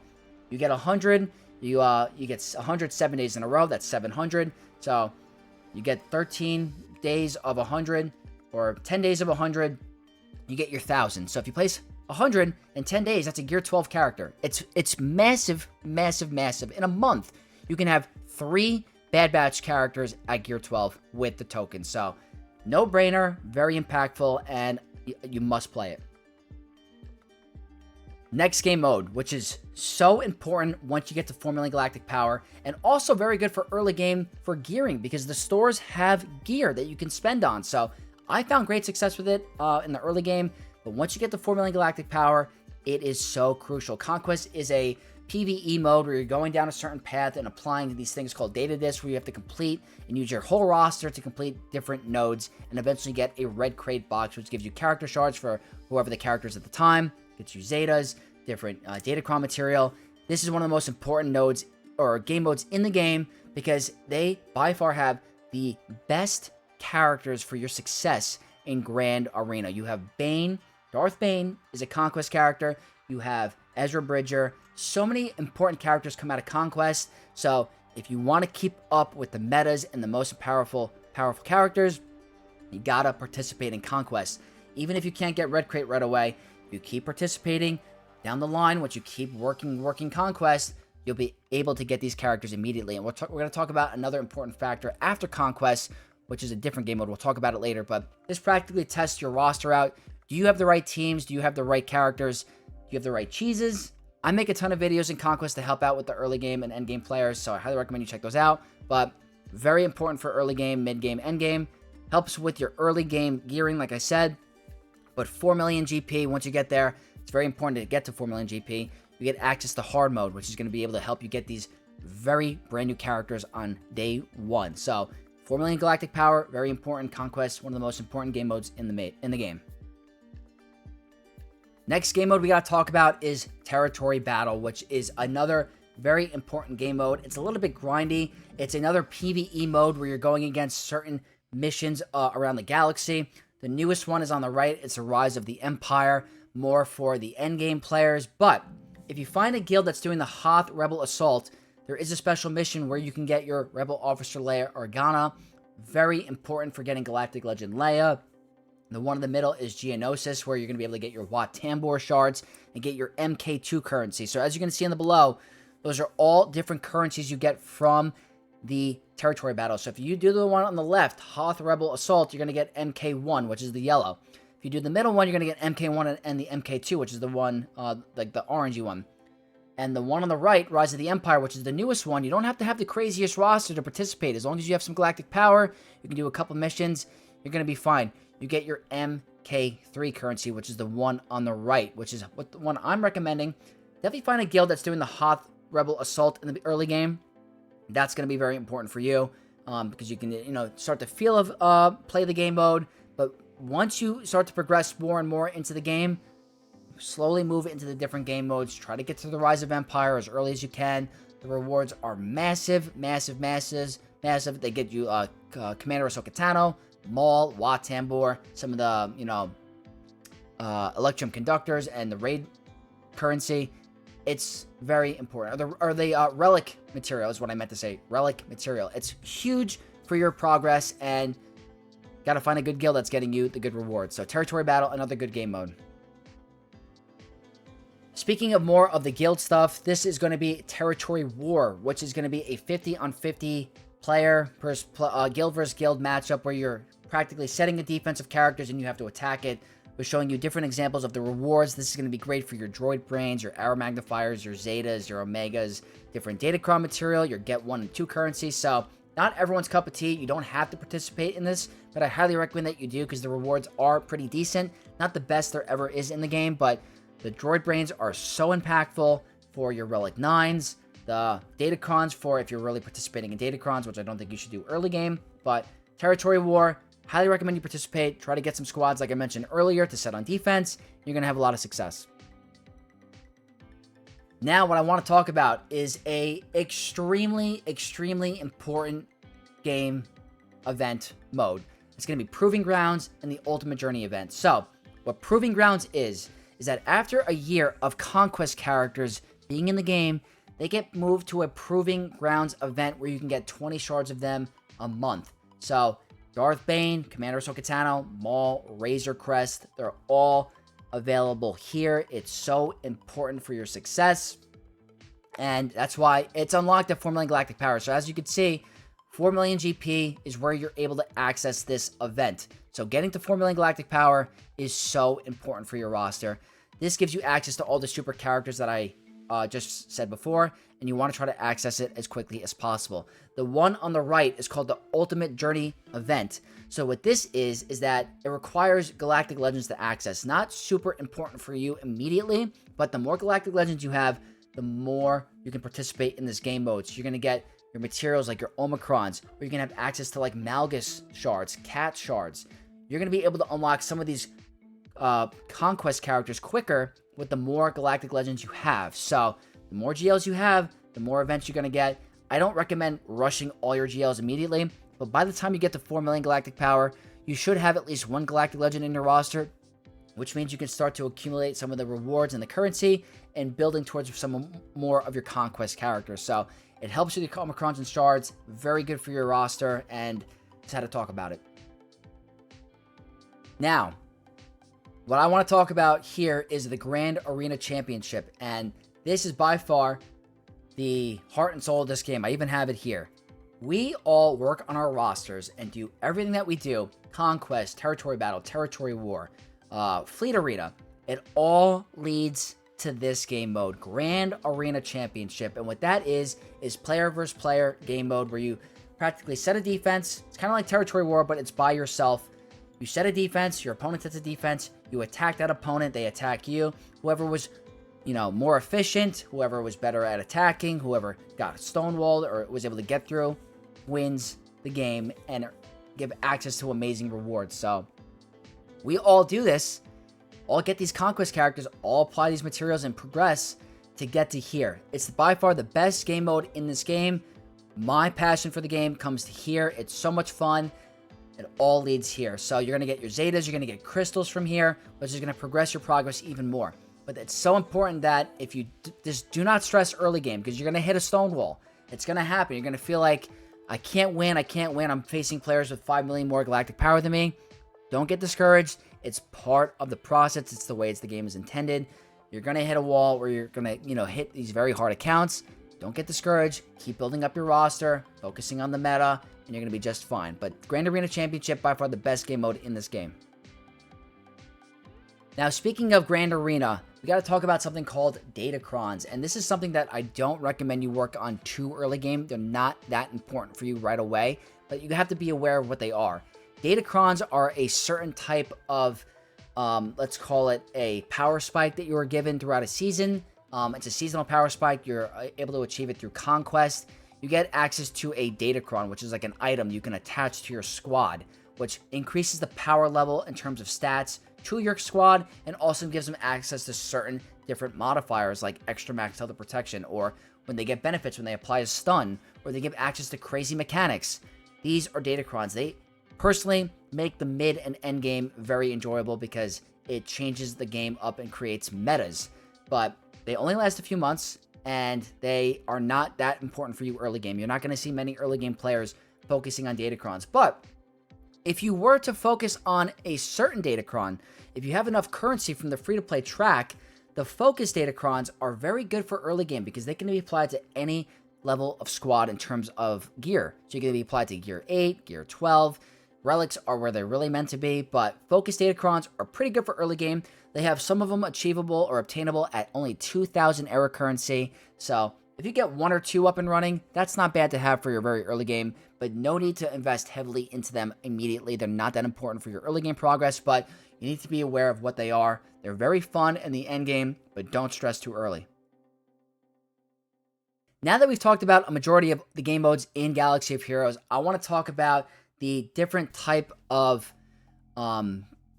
you get 100, you get 100 7 days in a row, that's 700. So you get 13 days of 100, or 10 days of 100, you get your 1,000. So if you place 100 in 10 days, that's a Gear 12 character. It's massive. In a month, you can have 3 Bad Batch characters at Gear 12 with the token. So no brainer, very impactful, and you must play it. Next game mode, which is so important once you get to Formulating Galactic Power, and also very good for early game for gearing, because the stores have gear that you can spend on. So I found great success with it in the early game, but once you get to Formulating Galactic Power, it is so crucial. Conquest is a PvE mode where you're going down a certain path and applying these things called data discs, where you have to complete and use your whole roster to complete different nodes and eventually get a red crate box, which gives you character shards for whoever the characters at the time, gets you Zetas, different Datacron material. This is one of the most important nodes or game modes in the game because they by far have the best characters for your success in Grand Arena. You have Bane. Darth Bane is a Conquest character. You have Ezra Bridger. So many important characters come out of Conquest. So if you want to keep up with the metas and the most powerful characters, you gotta participate in Conquest. Even if you can't get Red Crate right away, you keep participating down the line. Once you keep working Conquest, you'll be able to get these characters immediately. And we're going to talk about another important factor after Conquest, which is a different game mode. We'll talk about it later, but this practically tests your roster out. Do you have the right teams? Do you have the right characters? Do you have the right cheeses? I make a ton of videos in Conquest to help out with the early game and end game players, so I highly recommend you check those out. But very important for early game, mid game, end game. Helps with your early game gearing, like I said. But 4 million GP, once you get there, it's very important to get to 4 million GP. You get access to hard mode, which is going to be able to help you get these very brand new characters on day one. So 4 million galactic power, very important. Conquest, one of the most important game modes in the game. Next game mode we got to talk about is Territory Battle, which is another very important game mode. It's a little bit grindy. It's another PvE mode where you're going against certain missions around the galaxy. The newest one is on the right. It's the Rise of the Empire, more for the endgame players. But if you find a guild that's doing the Hoth Rebel Assault, there is a special mission where you can get your Rebel Officer Leia Organa. Very important for getting Galactic Legend Leia. The one in the middle is Geonosis, where you're going to be able to get your Wat Tambor shards and get your MK2 currency. So as you can see in the below, those are all different currencies you get from the Territory Battle. So if you do the one on the left, Hoth Rebel Assault, you're going to get MK1, which is the yellow. If you do the middle one, you're going to get MK1 and the MK2, which is the one, like the orangey one. And the one on the right, Rise of the Empire, which is the newest one, you don't have to have the craziest roster to participate. As long as you have some galactic power, you can do a couple missions, you're going to be fine. You get your MK3 currency, which is the one on the right, which is what the one I'm recommending. Definitely find a guild that's doing the Hoth Rebel Assault in the early game. That's going to be very important for you because you can, start to feel of play the game mode. But once you start to progress more and more into the game, slowly move into the different game modes. Try to get to the Rise of Empire as early as you can. The rewards are massive, massive, massive, massive. They get you Commander Ahsoka Tano, Maul, Wat Tambor, some of the, Electrum Conductors, and the Raid currency. It's very important. Or the Relic material is what I meant to say. Relic material. It's huge for your progress, and got to find a good guild that's getting you the good rewards. So Territory Battle, another good game mode. Speaking of more of the guild stuff, this is going to be Territory War, which is going to be a 50-on-50 player guild versus guild matchup where you're practically setting the defensive characters and you have to attack it. We're showing you different examples of the rewards. This is going to be great for your droid brains, your arrow magnifiers, your zetas, your omegas, different datacron material, your get 1 and 2 currencies. So not everyone's cup of tea. You don't have to participate in this, but I highly recommend that you do because the rewards are pretty decent. Not the best there ever is in the game, but the droid brains are so impactful for your Relic 9s. The Datacrons for if you're really participating in Datacrons, which I don't think you should do early game. But Territory War, highly recommend you participate. Try to get some squads, like I mentioned earlier, to set on defense. You're going to have a lot of success. Now, what I want to talk about is a extremely, extremely important game event mode. It's going to be Proving Grounds and the Ultimate Journey event. So, what Proving Grounds is that after a year of Conquest characters being in the game, they get moved to a Proving Grounds event where you can get 20 shards of them a month. So, Darth Bane, Commander Ahsoka Tano, Maul, Razor Crest, they're all available here. It's so important for your success, and that's why it's unlocked at 4 million galactic power. So as you can see, 4 million GP is where you're able to access this event. So getting to 4 million galactic power is so important for your roster. This gives you access to all the super characters that I just said before, and you want to try to access it as quickly as possible. The one on the right is called the Ultimate Journey event. So what this is that it requires Galactic Legends to access. Not super important for you immediately, but the more Galactic Legends you have, the more you can participate in this game mode. So you're going to get your materials like your Omicrons, or you can have access to like Malgus shards, Cat shards. You're going to be able to unlock some of these Conquest characters quicker with the more Galactic Legends you have. So the more GLs you have, the more events you're going to get. I don't recommend rushing all your GLs immediately, but by the time you get to 4 million galactic power, you should have at least one Galactic Legend in your roster, which means you can start to accumulate some of the rewards and the currency and building towards some more of your Conquest characters. So it helps with your Omicrons and shards. Very good for your roster, and just had to talk about it. Now, what I want to talk about here is the Grand Arena Championship, and this is by far the heart and soul of this game. I even have it here. We all work on our rosters and do everything that we do, Conquest, Territory Battle, Territory War, Fleet Arena. It all leads to this game mode, Grand Arena Championship. And what that is player versus player game mode where you practically set a defense. It's kind of like Territory War, but it's by yourself. You set a defense, your opponent sets a defense, you attack that opponent, they attack you. Whoever was, more efficient, whoever was better at attacking, whoever got stonewalled or was able to get through, wins the game and give access to amazing rewards. So we all do this, all get these Conquest characters, all apply these materials and progress to get to here. It's by far the best game mode in this game. My passion for the game comes to here. It's so much fun. It all leads here. So you're going to get your Zetas, you're going to get crystals from here, which is going to progress your progress even more. But it's so important that if you just do not stress early game, because you're going to hit a stone wall. It's going to happen. You're going to feel like, I can't win. I'm facing players with 5 million more galactic power than me. Don't get discouraged. It's part of the process. It's the way the game is intended. You're going to hit a wall where you're going to, hit these very hard accounts. Don't get discouraged. Keep building up your roster, focusing on the meta, and you're going to be just fine. But Grand Arena Championship, by far the best game mode in this game. Now, speaking of Grand Arena, we got to talk about something called Datacrons. And this is something that I don't recommend you work on too early game. They're not that important for you right away, but you have to be aware of what they are. Datacrons are a certain type of, let's call it a power spike that you are given throughout a season. It's a seasonal power spike. You're able to achieve it through Conquest. You get access to a Datacron, which is like an item you can attach to your squad, which increases the power level in terms of stats to your squad and also gives them access to certain different modifiers like extra max health protection, or when they get benefits when they apply a stun, or they give access to crazy mechanics. These are Datacrons. They personally make the mid and end game very enjoyable because it changes the game up and creates metas. But they only last a few months, and they are not that important for you early game. You're not going to see many early game players focusing on Datacrons. But if you were to focus on a certain Datacron, if you have enough currency from the free-to-play track, the focus Datacrons are very good for early game because they can be applied to any level of squad in terms of gear. So you can be applied to gear 8, gear 12. Relics are where they're really meant to be, but focus Datacrons are pretty good for early game. They have some of them achievable or obtainable at only 2,000 error currency. So if you get 1 or 2 up and running, that's not bad to have for your very early game, but no need to invest heavily into them immediately. They're not that important for your early game progress, but you need to be aware of what they are. They're very fun in the end game, but don't stress too early. Now that we've talked about a majority of the game modes in Galaxy of Heroes, I want to talk about the different type of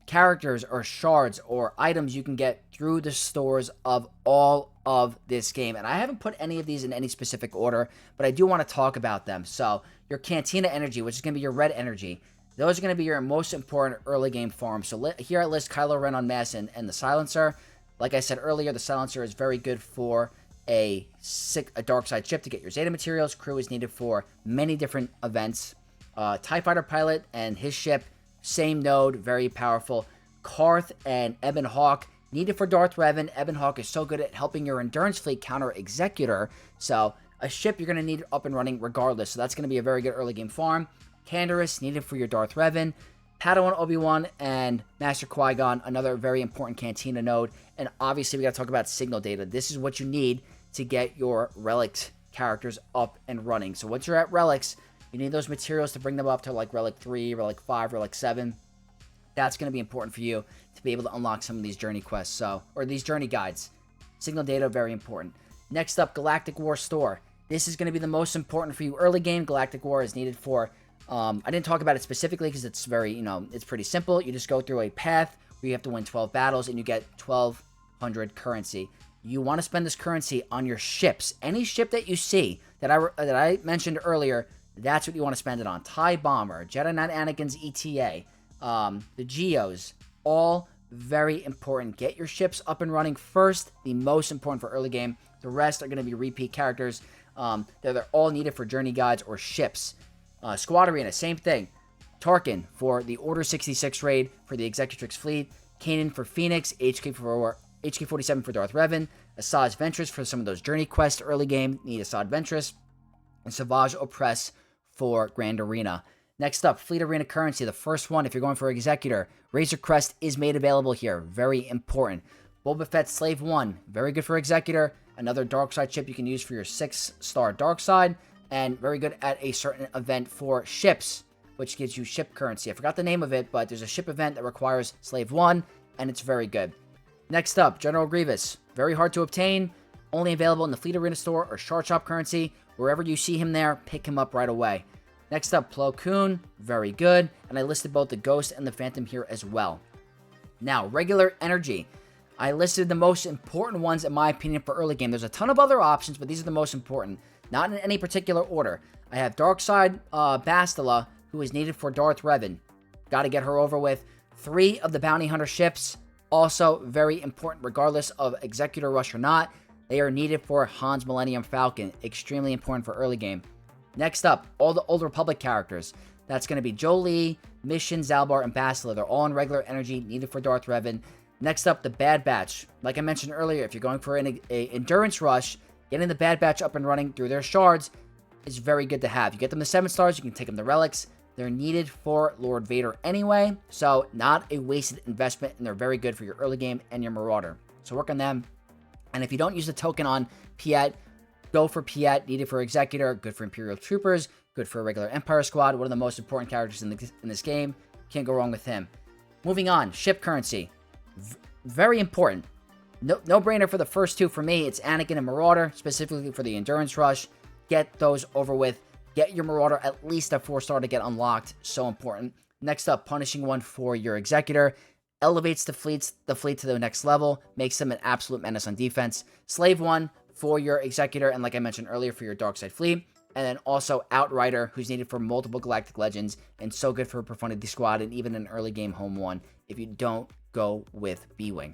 characters or shards or items you can get through the stores of all of this game. And I haven't put any of these in any specific order, but I do want to talk about them. So your Cantina energy, which is going to be your red energy, those are going to be your most important early game farms. So here I list Kylo Ren on Mass and the Silencer. Like I said earlier, the Silencer is very good for a dark side ship to get your Zeta materials. Crew is needed for many different events. TIE Fighter pilot and his ship, same node, very powerful. Karth and Ebon Hawk, needed for Darth Revan. Ebon Hawk is so good at helping your Endurance fleet counter Executor. So a ship you're going to need up and running regardless. So that's going to be a very good early game farm. Canderous, needed for your Darth Revan. Padawan Obi-Wan and Master Qui-Gon, another very important Cantina node. And obviously we got to talk about signal data. This is what you need to get your Relics characters up and running. So once you're at Relics, you need those materials to bring them up to like Relic 3, Relic 5, Relic 7. That's going to be important for you to be able to unlock some of these journey quests, or these journey guides. Signal data, very important. Next up, Galactic War Store. This is going to be the most important for you early game. Galactic War is needed for, I didn't talk about it specifically because it's very, it's pretty simple. You just go through a path where you have to win 12 battles and you get 1,200 currency. You want to spend this currency on your ships. Any ship that you see that I mentioned earlier, that's what you want to spend it on. TIE Bomber, Jedi Knight Anakin's ETA, the Geos, all very important. Get your ships up and running first, the most important for early game. The rest are going to be repeat characters. They're all needed for journey guides or ships. Squad Arena, same thing. Tarkin for the Order 66 raid for the Executrix fleet. Kanan for Phoenix, HK-47 for Darth Revan. Asajj Ventress for some of those journey quests early game. Need Asajj Ventress. And Savage Opress for Grand Arena. Next up, Fleet Arena currency. The first one, if you're going for Executor, Razor Crest is made available here. Very important. Boba Fett Slave 1, very good for Executor. Another dark side ship you can use for your 6-star dark side. And very good at a certain event for ships, which gives you ship currency. I forgot the name of it, but there's a ship event that requires Slave 1, and it's very good. Next up, General Grievous. Very hard to obtain. Only available in the Fleet Arena store or Shard Shop currency. Wherever you see him there, pick him up right away. Next up, Plo Koon. Very good. And I listed both the Ghost and the Phantom here as well. Now, regular energy. I listed the most important ones, in my opinion, for early game. There's a ton of other options, but these are the most important. Not in any particular order. I have Darkside Bastila, who is needed for Darth Revan. Got to get her over with. 3 of the Bounty Hunter ships. Also very important, regardless of Executor Rush or not. They are needed for Han's Millennium Falcon. Extremely important for early game. Next up, all the Old Republic characters. That's going to be Jolie, Mission, Zalbar, and Bastila. They're all in regular energy, needed for Darth Revan. Next up, the Bad Batch. Like I mentioned earlier, if you're going for an endurance rush, getting the Bad Batch up and running through their shards is very good to have. You get them to 7 stars, you can take them to relics. They're needed for Lord Vader anyway, so not a wasted investment, and they're very good for your early game and your Marauder. So work on them. And if you don't use the token on Piet, go for Piet, needed for Executor, good for Imperial Troopers, good for a regular Empire Squad, one of the most important characters in this game. Can't go wrong with him. Moving on, ship currency. Very important. No-brainer for the first 2 for me. It's Anakin and Marauder, specifically for the Endurance Rush. Get those over with. Get your Marauder at least a 4-star to get unlocked. So important. Next up, Punishing One for your Executor. Elevates the fleet to the next level. Makes them an absolute menace on defense. Slave 1 for your Executor. And like I mentioned earlier, for your Darkside Fleet. And then also Outrider, who's needed for multiple Galactic Legends. And so good for a Profundity Squad and even an early game Home 1 if you don't go with B-Wing.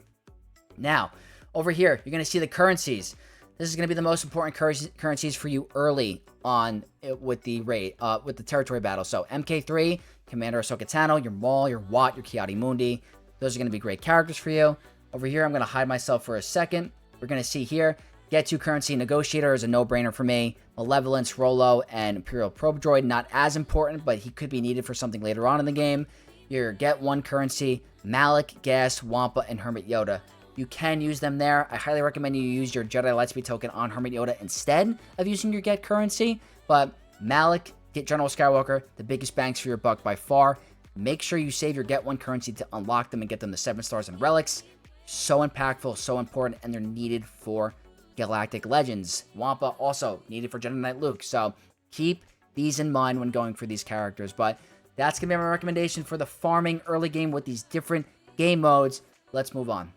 Now, over here, you're going to see the currencies. This is going to be the most important currencies for you early on with the territory battle. So MK3, Commander Ahsoka Tano, your Maul, your Watt, your Kiadi Mundi. Those are going to be great characters for you. Over here, I'm going to hide myself for a second. We're going to see here, Get 2 currency Negotiator is a no-brainer for me. Malevolence, Rolo, and Imperial Probe Droid, not as important, but he could be needed for something later on in the game. Your Get 1 currency, Malik, Gas, Wampa, and Hermit Yoda. You can use them there. I highly recommend you use your Jedi Lightspeed token on Hermit Yoda instead of using your Get currency. But Malik, get General Skywalker, the biggest bangs for your buck by far. Make sure you save your Get 1 currency to unlock them and get them to 7 stars and relics. So impactful, so important, and they're needed for Galactic Legends. Wampa also needed for Jedi Knight Luke. So keep these in mind when going for these characters. But that's going to be my recommendation for the farming early game with these different game modes. Let's move on.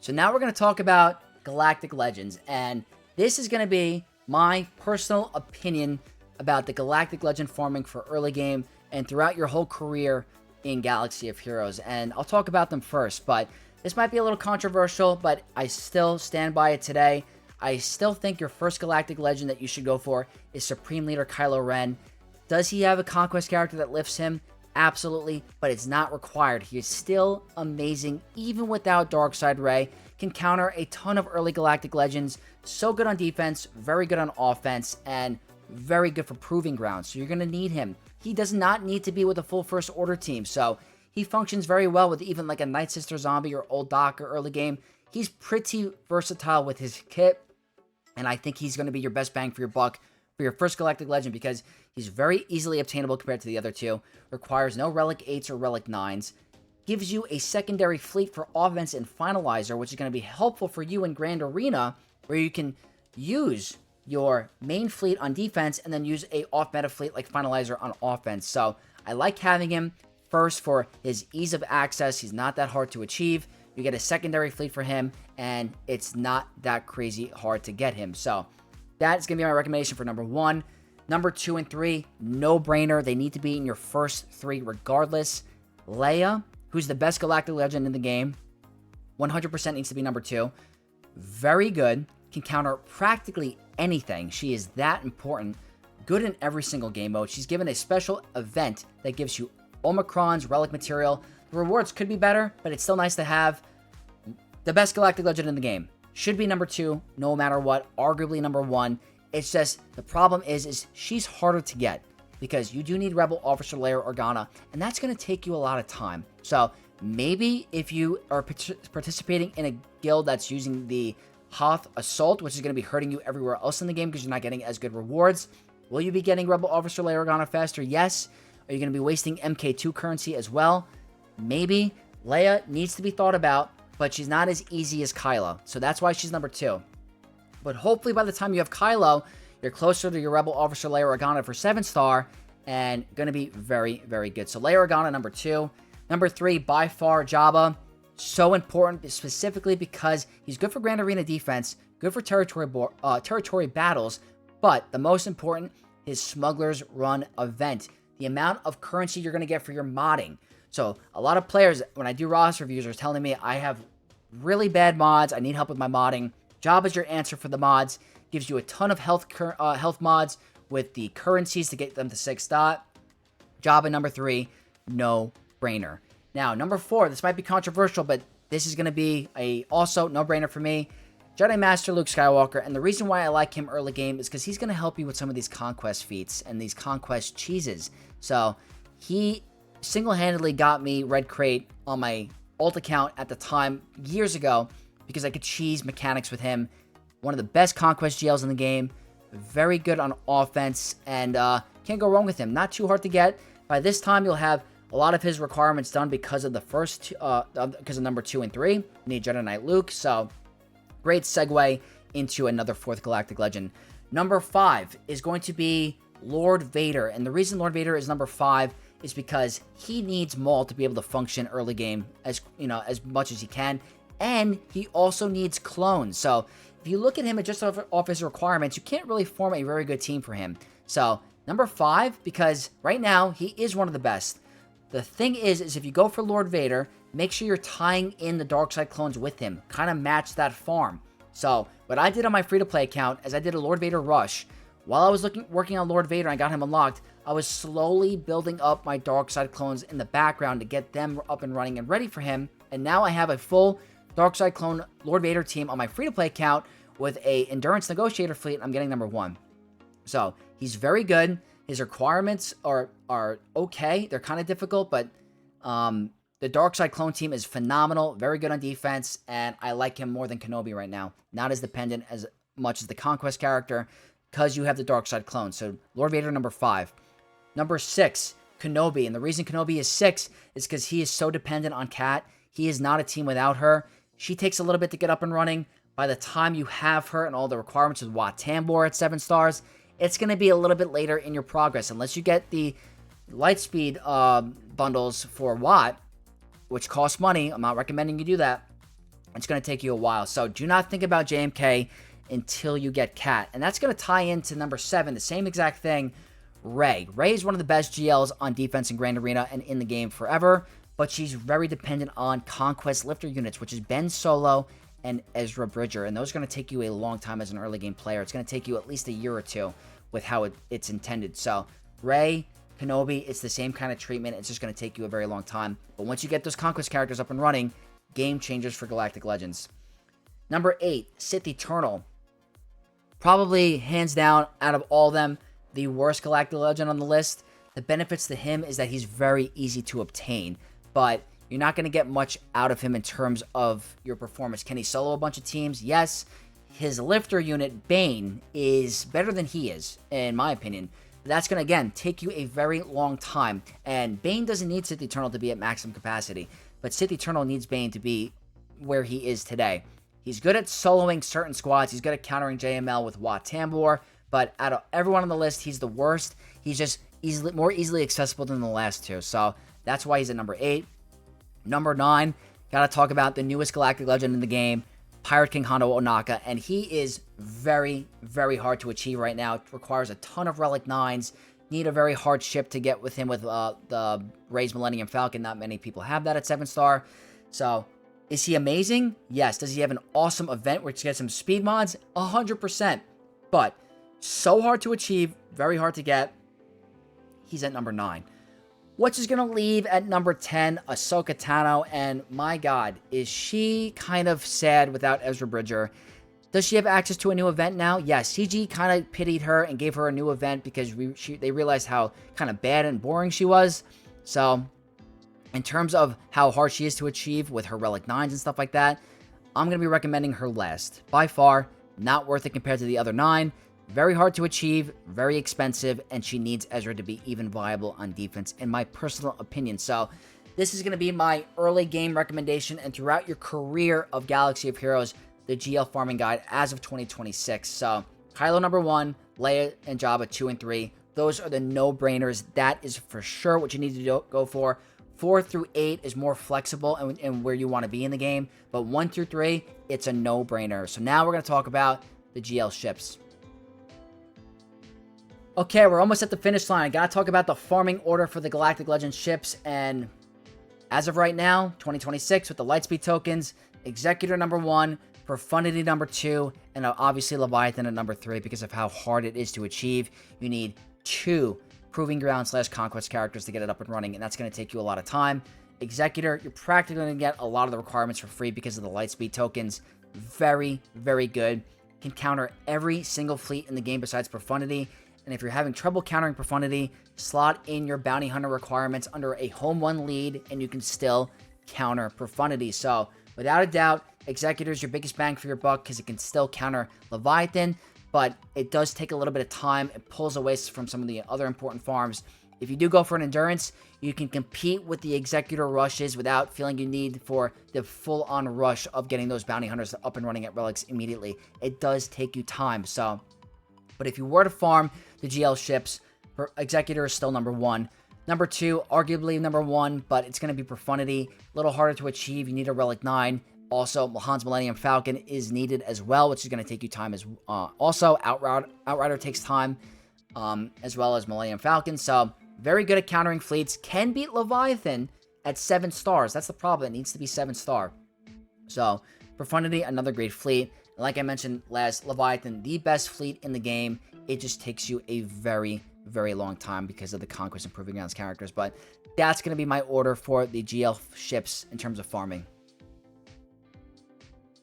So now we're going to talk about Galactic Legends, and this is going to be my personal opinion about the Galactic Legend farming for early game and throughout your whole career in Galaxy of Heroes. And I'll talk about them first, but this might be a little controversial, but I still stand by it today. I still think your first Galactic Legend that you should go for is Supreme Leader Kylo Ren. Does he have a Conquest character that lifts him? Absolutely, but it's not required. He is still amazing, even without Darkseid Rey. Can counter a ton of early Galactic Legends. So good on defense, very good on offense, and very good for proving ground. So you're going to need him. He does not need to be with a full First Order team, so he functions very well with even like a Night Sister Zombie or Old Doc or early game. He's pretty versatile with his kit, and I think he's going to be your best bang for your buck for your first Galactic Legend because he's very easily obtainable compared to the other two, requires no Relic 8s or Relic 9s, gives you a secondary fleet for offense and Finalizer, which is going to be helpful for you in Grand Arena, where you can use your main fleet on defense and then use a off-meta fleet like Finalizer on offense. So I like having him first for his ease of access. He's not that hard to achieve. You get a secondary fleet for him, and it's not that crazy hard to get him. So that's going to be my recommendation for number 1. Number 2 and 3, no-brainer. They need to be in your first 3 regardless. Leia, who's the best Galactic Legend in the game, 100% needs to be number 2. Very good. Can counter practically anything. She is that important. Good in every single game mode. She's given a special event that gives you Omicron's relic material. The rewards could be better, but it's still nice to have. The best Galactic Legend in the game. Should be number 2, no matter what. Arguably number 1. It's just, the problem is she's harder to get, because you do need Rebel Officer Leia Organa, and that's going to take you a lot of time. So maybe if you are participating in a guild that's using the Hoth Assault, which is going to be hurting you everywhere else in the game because you're not getting as good rewards, will you be getting Rebel Officer Leia Organa faster? Yes. Are you going to be wasting MK2 currency as well? Maybe. Leia needs to be thought about, but she's not as easy as Kylo, so that's why she's number 2. But hopefully by the time you have Kylo, you're closer to your Rebel Officer Leia Organa for 7-star, and going to be very, very good. So Leia Organa, number 2. Number 3, by far, Jabba. So important, specifically because he's good for Grand Arena defense, good for territory battles, but the most important, his Smuggler's Run event. The amount of currency you're going to get for your modding. So a lot of players, when I do roster reviews, are telling me I have really bad mods, I need help with my modding. Jabba's your answer for the mods. Gives you a ton of health mods with the currencies to get them to 6-star. Jabba, number 3, no brainer. Now, number 4, this might be controversial, but this is going to be also no brainer for me. Jedi Master Luke Skywalker, and the reason why I like him early game is because he's going to help you with some of these conquest feats and these conquest cheeses. So he single-handedly got me Red Crate on my alt account at the time, years ago, because I could cheese mechanics with him. One of the best conquest GLs in the game. Very good on offense, and can't go wrong with him. Not too hard to get. By this time, you'll have a lot of his requirements done because of the first, because of number 2 and 3. You need Jedi Knight Luke, so great segue into another 4th Galactic Legend. Number 5 is going to be Lord Vader, and the reason Lord Vader is number 5 is because he needs Maul to be able to function early game as much as he can, and he also needs clones. So if you look at him just off his requirements, you can't really form a very good team for him. So number 5, because right now he is one of the best. The thing is if you go for Lord Vader, make sure you're tying in the dark side clones with him. Kind of match that farm. So what I did on my free-to-play account is I did a Lord Vader rush. While I was working on Lord Vader and I got him unlocked, I was slowly building up my dark side clones in the background to get them up and running and ready for him. And now I have a full dark side clone Lord Vader team on my free-to-play account with a Endurance Negotiator fleet. I'm getting number 1. So he's very good. His requirements are okay. They're kind of difficult, but the dark side clone team is phenomenal. Very good on defense, and I like him more than Kenobi right now. Not as dependent as much as the Conquest character, because you have the dark side clone. So Lord Vader, number 5. Number 6, Kenobi. And the reason Kenobi is 6 is because he is so dependent on Kat. He is not a team without her. She takes a little bit to get up and running. By the time you have her and all the requirements with Wat Tambor at 7 stars, it's going to be a little bit later in your progress. Unless you get the Lightspeed bundles for Wat, which cost money. I'm not recommending you do that. It's going to take you a while. So do not think about JMK until you get Kat. And that's going to tie into number 7, the same exact thing, Rey. Rey is one of the best GLs on defense in Grand Arena and in the game forever, but she's very dependent on Conquest lifter units, which is Ben Solo and Ezra Bridger, and those are going to take you a long time as an early game player. It's going to take you at least a year or 2 with how it's intended. So Rey, Kenobi, it's the same kind of treatment. It's just going to take you a very long time. But once you get those Conquest characters up and running, game changers for Galactic Legends. Number 8, Sith Eternal. Probably, hands down, out of all of them, the worst Galactic Legend on the list. The benefits to him is that he's very easy to obtain, but you're not going to get much out of him in terms of your performance. Can he solo a bunch of teams? Yes. His lifter unit, Bane, is better than he is, in my opinion. That's going to, again, take you a very long time. And Bane doesn't need Sith Eternal to be at maximum capacity, but Sith Eternal needs Bane to be where he is today. He's good at soloing certain squads. He's good at countering JML with Wat Tambor, but out of everyone on the list, he's the worst. He's just more easily accessible than the last 2, so that's why he's at number 8. Number 9, gotta talk about the newest Galactic Legend in the game, Pirate King Hondo Ohnaka, and he is very, very hard to achieve right now. It requires a ton of Relic 9s, need a very hard ship to get with him with the Rey's Millennium Falcon. Not many people have that at 7 star, so is he amazing? Yes. Does he have an awesome event which gets him speed mods? 100%, but so hard to achieve, very hard to get. He's at number 9. Which is going to leave at number 10, Ahsoka Tano, and my god, is she kind of sad without Ezra Bridger. Does she have access to a new event now? Yes, CG kind of pitied her and gave her a new event because they realized how kind of bad and boring she was. So, in terms of how hard she is to achieve with her Relic 9s and stuff like that, I'm going to be recommending her last. By far, not worth it compared to the other 9. Very hard to achieve, very expensive, and she needs Ezra to be even viable on defense, in my personal opinion. So, this is going to be my early game recommendation, and throughout your career of Galaxy of Heroes, the GL farming guide as of 2026. So, Kylo number 1, Leia and Jabba 2 and 3. Those are the no-brainers. That is for sure what you need to go for. 4 through 8 is more flexible and where you want to be in the game. But 1 through 3, it's a no-brainer. So now we're going to talk about the GL ships. Okay, we're almost at the finish line. I got to talk about the farming order for the Galactic Legends ships. And as of right now, 2026, with the Lightspeed tokens, Executor number 1, Profundity number 2, and obviously Leviathan at number 3 because of how hard it is to achieve. You need 2 Proving Ground / Conquest characters to get it up and running, and that's going to take you a lot of time. Executor, you're practically going to get a lot of the requirements for free because of the Lightspeed tokens. Very, very good. Can counter every single fleet in the game besides Profundity, and if you're having trouble countering Profundity, slot in your Bounty Hunter requirements under a home 1 lead, and you can still counter Profundity. So, without a doubt, Executor is your biggest bang for your buck because it can still counter Leviathan, but it does take a little bit of time. It pulls away from some of the other important farms. If you do go for an Endurance, you can compete with the Executor rushes without feeling you need for the full-on rush of getting those Bounty Hunters up and running at Relics immediately. It does take you time, so. But if you were to farm the GL ships, Executor is still number 1. Number 2, arguably number 1, but it's going to be Profundity. A little harder to achieve. You need a Relic 9. Also, Han's Millennium Falcon is needed as well, which is going to take you time as also. Outrider takes time, as well as Millennium Falcon. So, very good at countering fleets. Can beat Leviathan at 7 stars. That's the problem. It needs to be 7-star. So, Profundity, another great fleet. Like I mentioned last, Leviathan, the best fleet in the game. It just takes you a very, very long time because of the Conquest and Proving Grounds characters. But that's going to be my order for the GL ships in terms of farming.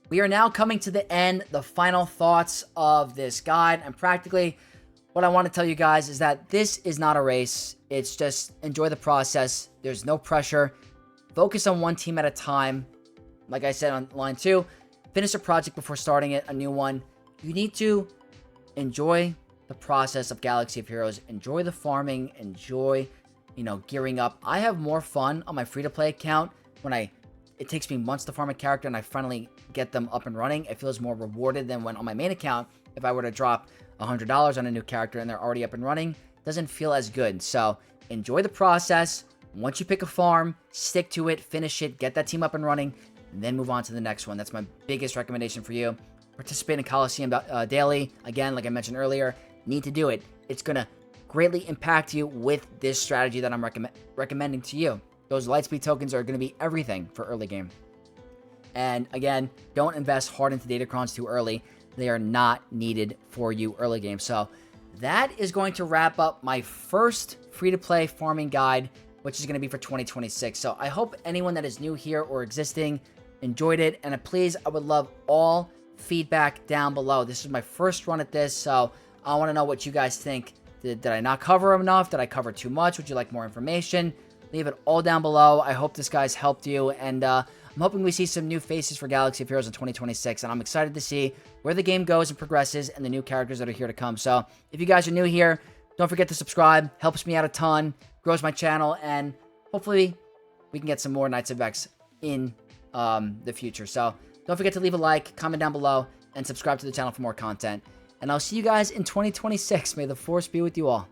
We are now coming to the end, the final thoughts of this guide, and practically what I want to tell you guys is that this is not a race. It's just enjoy the process. There's no pressure. Focus on one team at a time. Like I said on line 2, finish a project before starting it, a new one. You need to enjoy the process of Galaxy of Heroes. Enjoy the farming. Enjoy, gearing up. I have more fun on my free-to-play account when it takes me months to farm a character and I finally get them up and running. It feels more rewarded than when on my main account, if I were to drop $100 on a new character and they're already up and running, it doesn't feel as good. So enjoy the process. Once you pick a farm, stick to it, finish it, get that team up and running, and then move on to the next one. That's my biggest recommendation for you. Participate in Coliseum daily. Again, like I mentioned earlier, need to do it. It's going to greatly impact you with this strategy that I'm recommending to you. Those Lightspeed tokens are going to be everything for early game. And again, don't invest hard into Datacrons too early. They are not needed for you early game. So that is going to wrap up my first free-to-play farming guide, which is going to be for 2026. So I hope anyone that is new here or existing enjoyed it. And please, I would love all feedback down below. This is my first run at this, so I want to know what you guys think. Did I not cover enough? Did I cover too much? Would you like more information? Leave it all down below. I hope this guy's helped you, and I'm hoping we see some new faces for Galaxy of Heroes in 2026, and I'm excited to see where the game goes and progresses and the new characters that are here to come. So if you guys are new here, don't forget to subscribe. Helps me out a ton, grows my channel, and hopefully we can get some more Knights of Vex in the future. So don't forget to leave a like, comment down below, and subscribe to the channel for more content. And I'll see you guys in 2026. May the Force be with you all.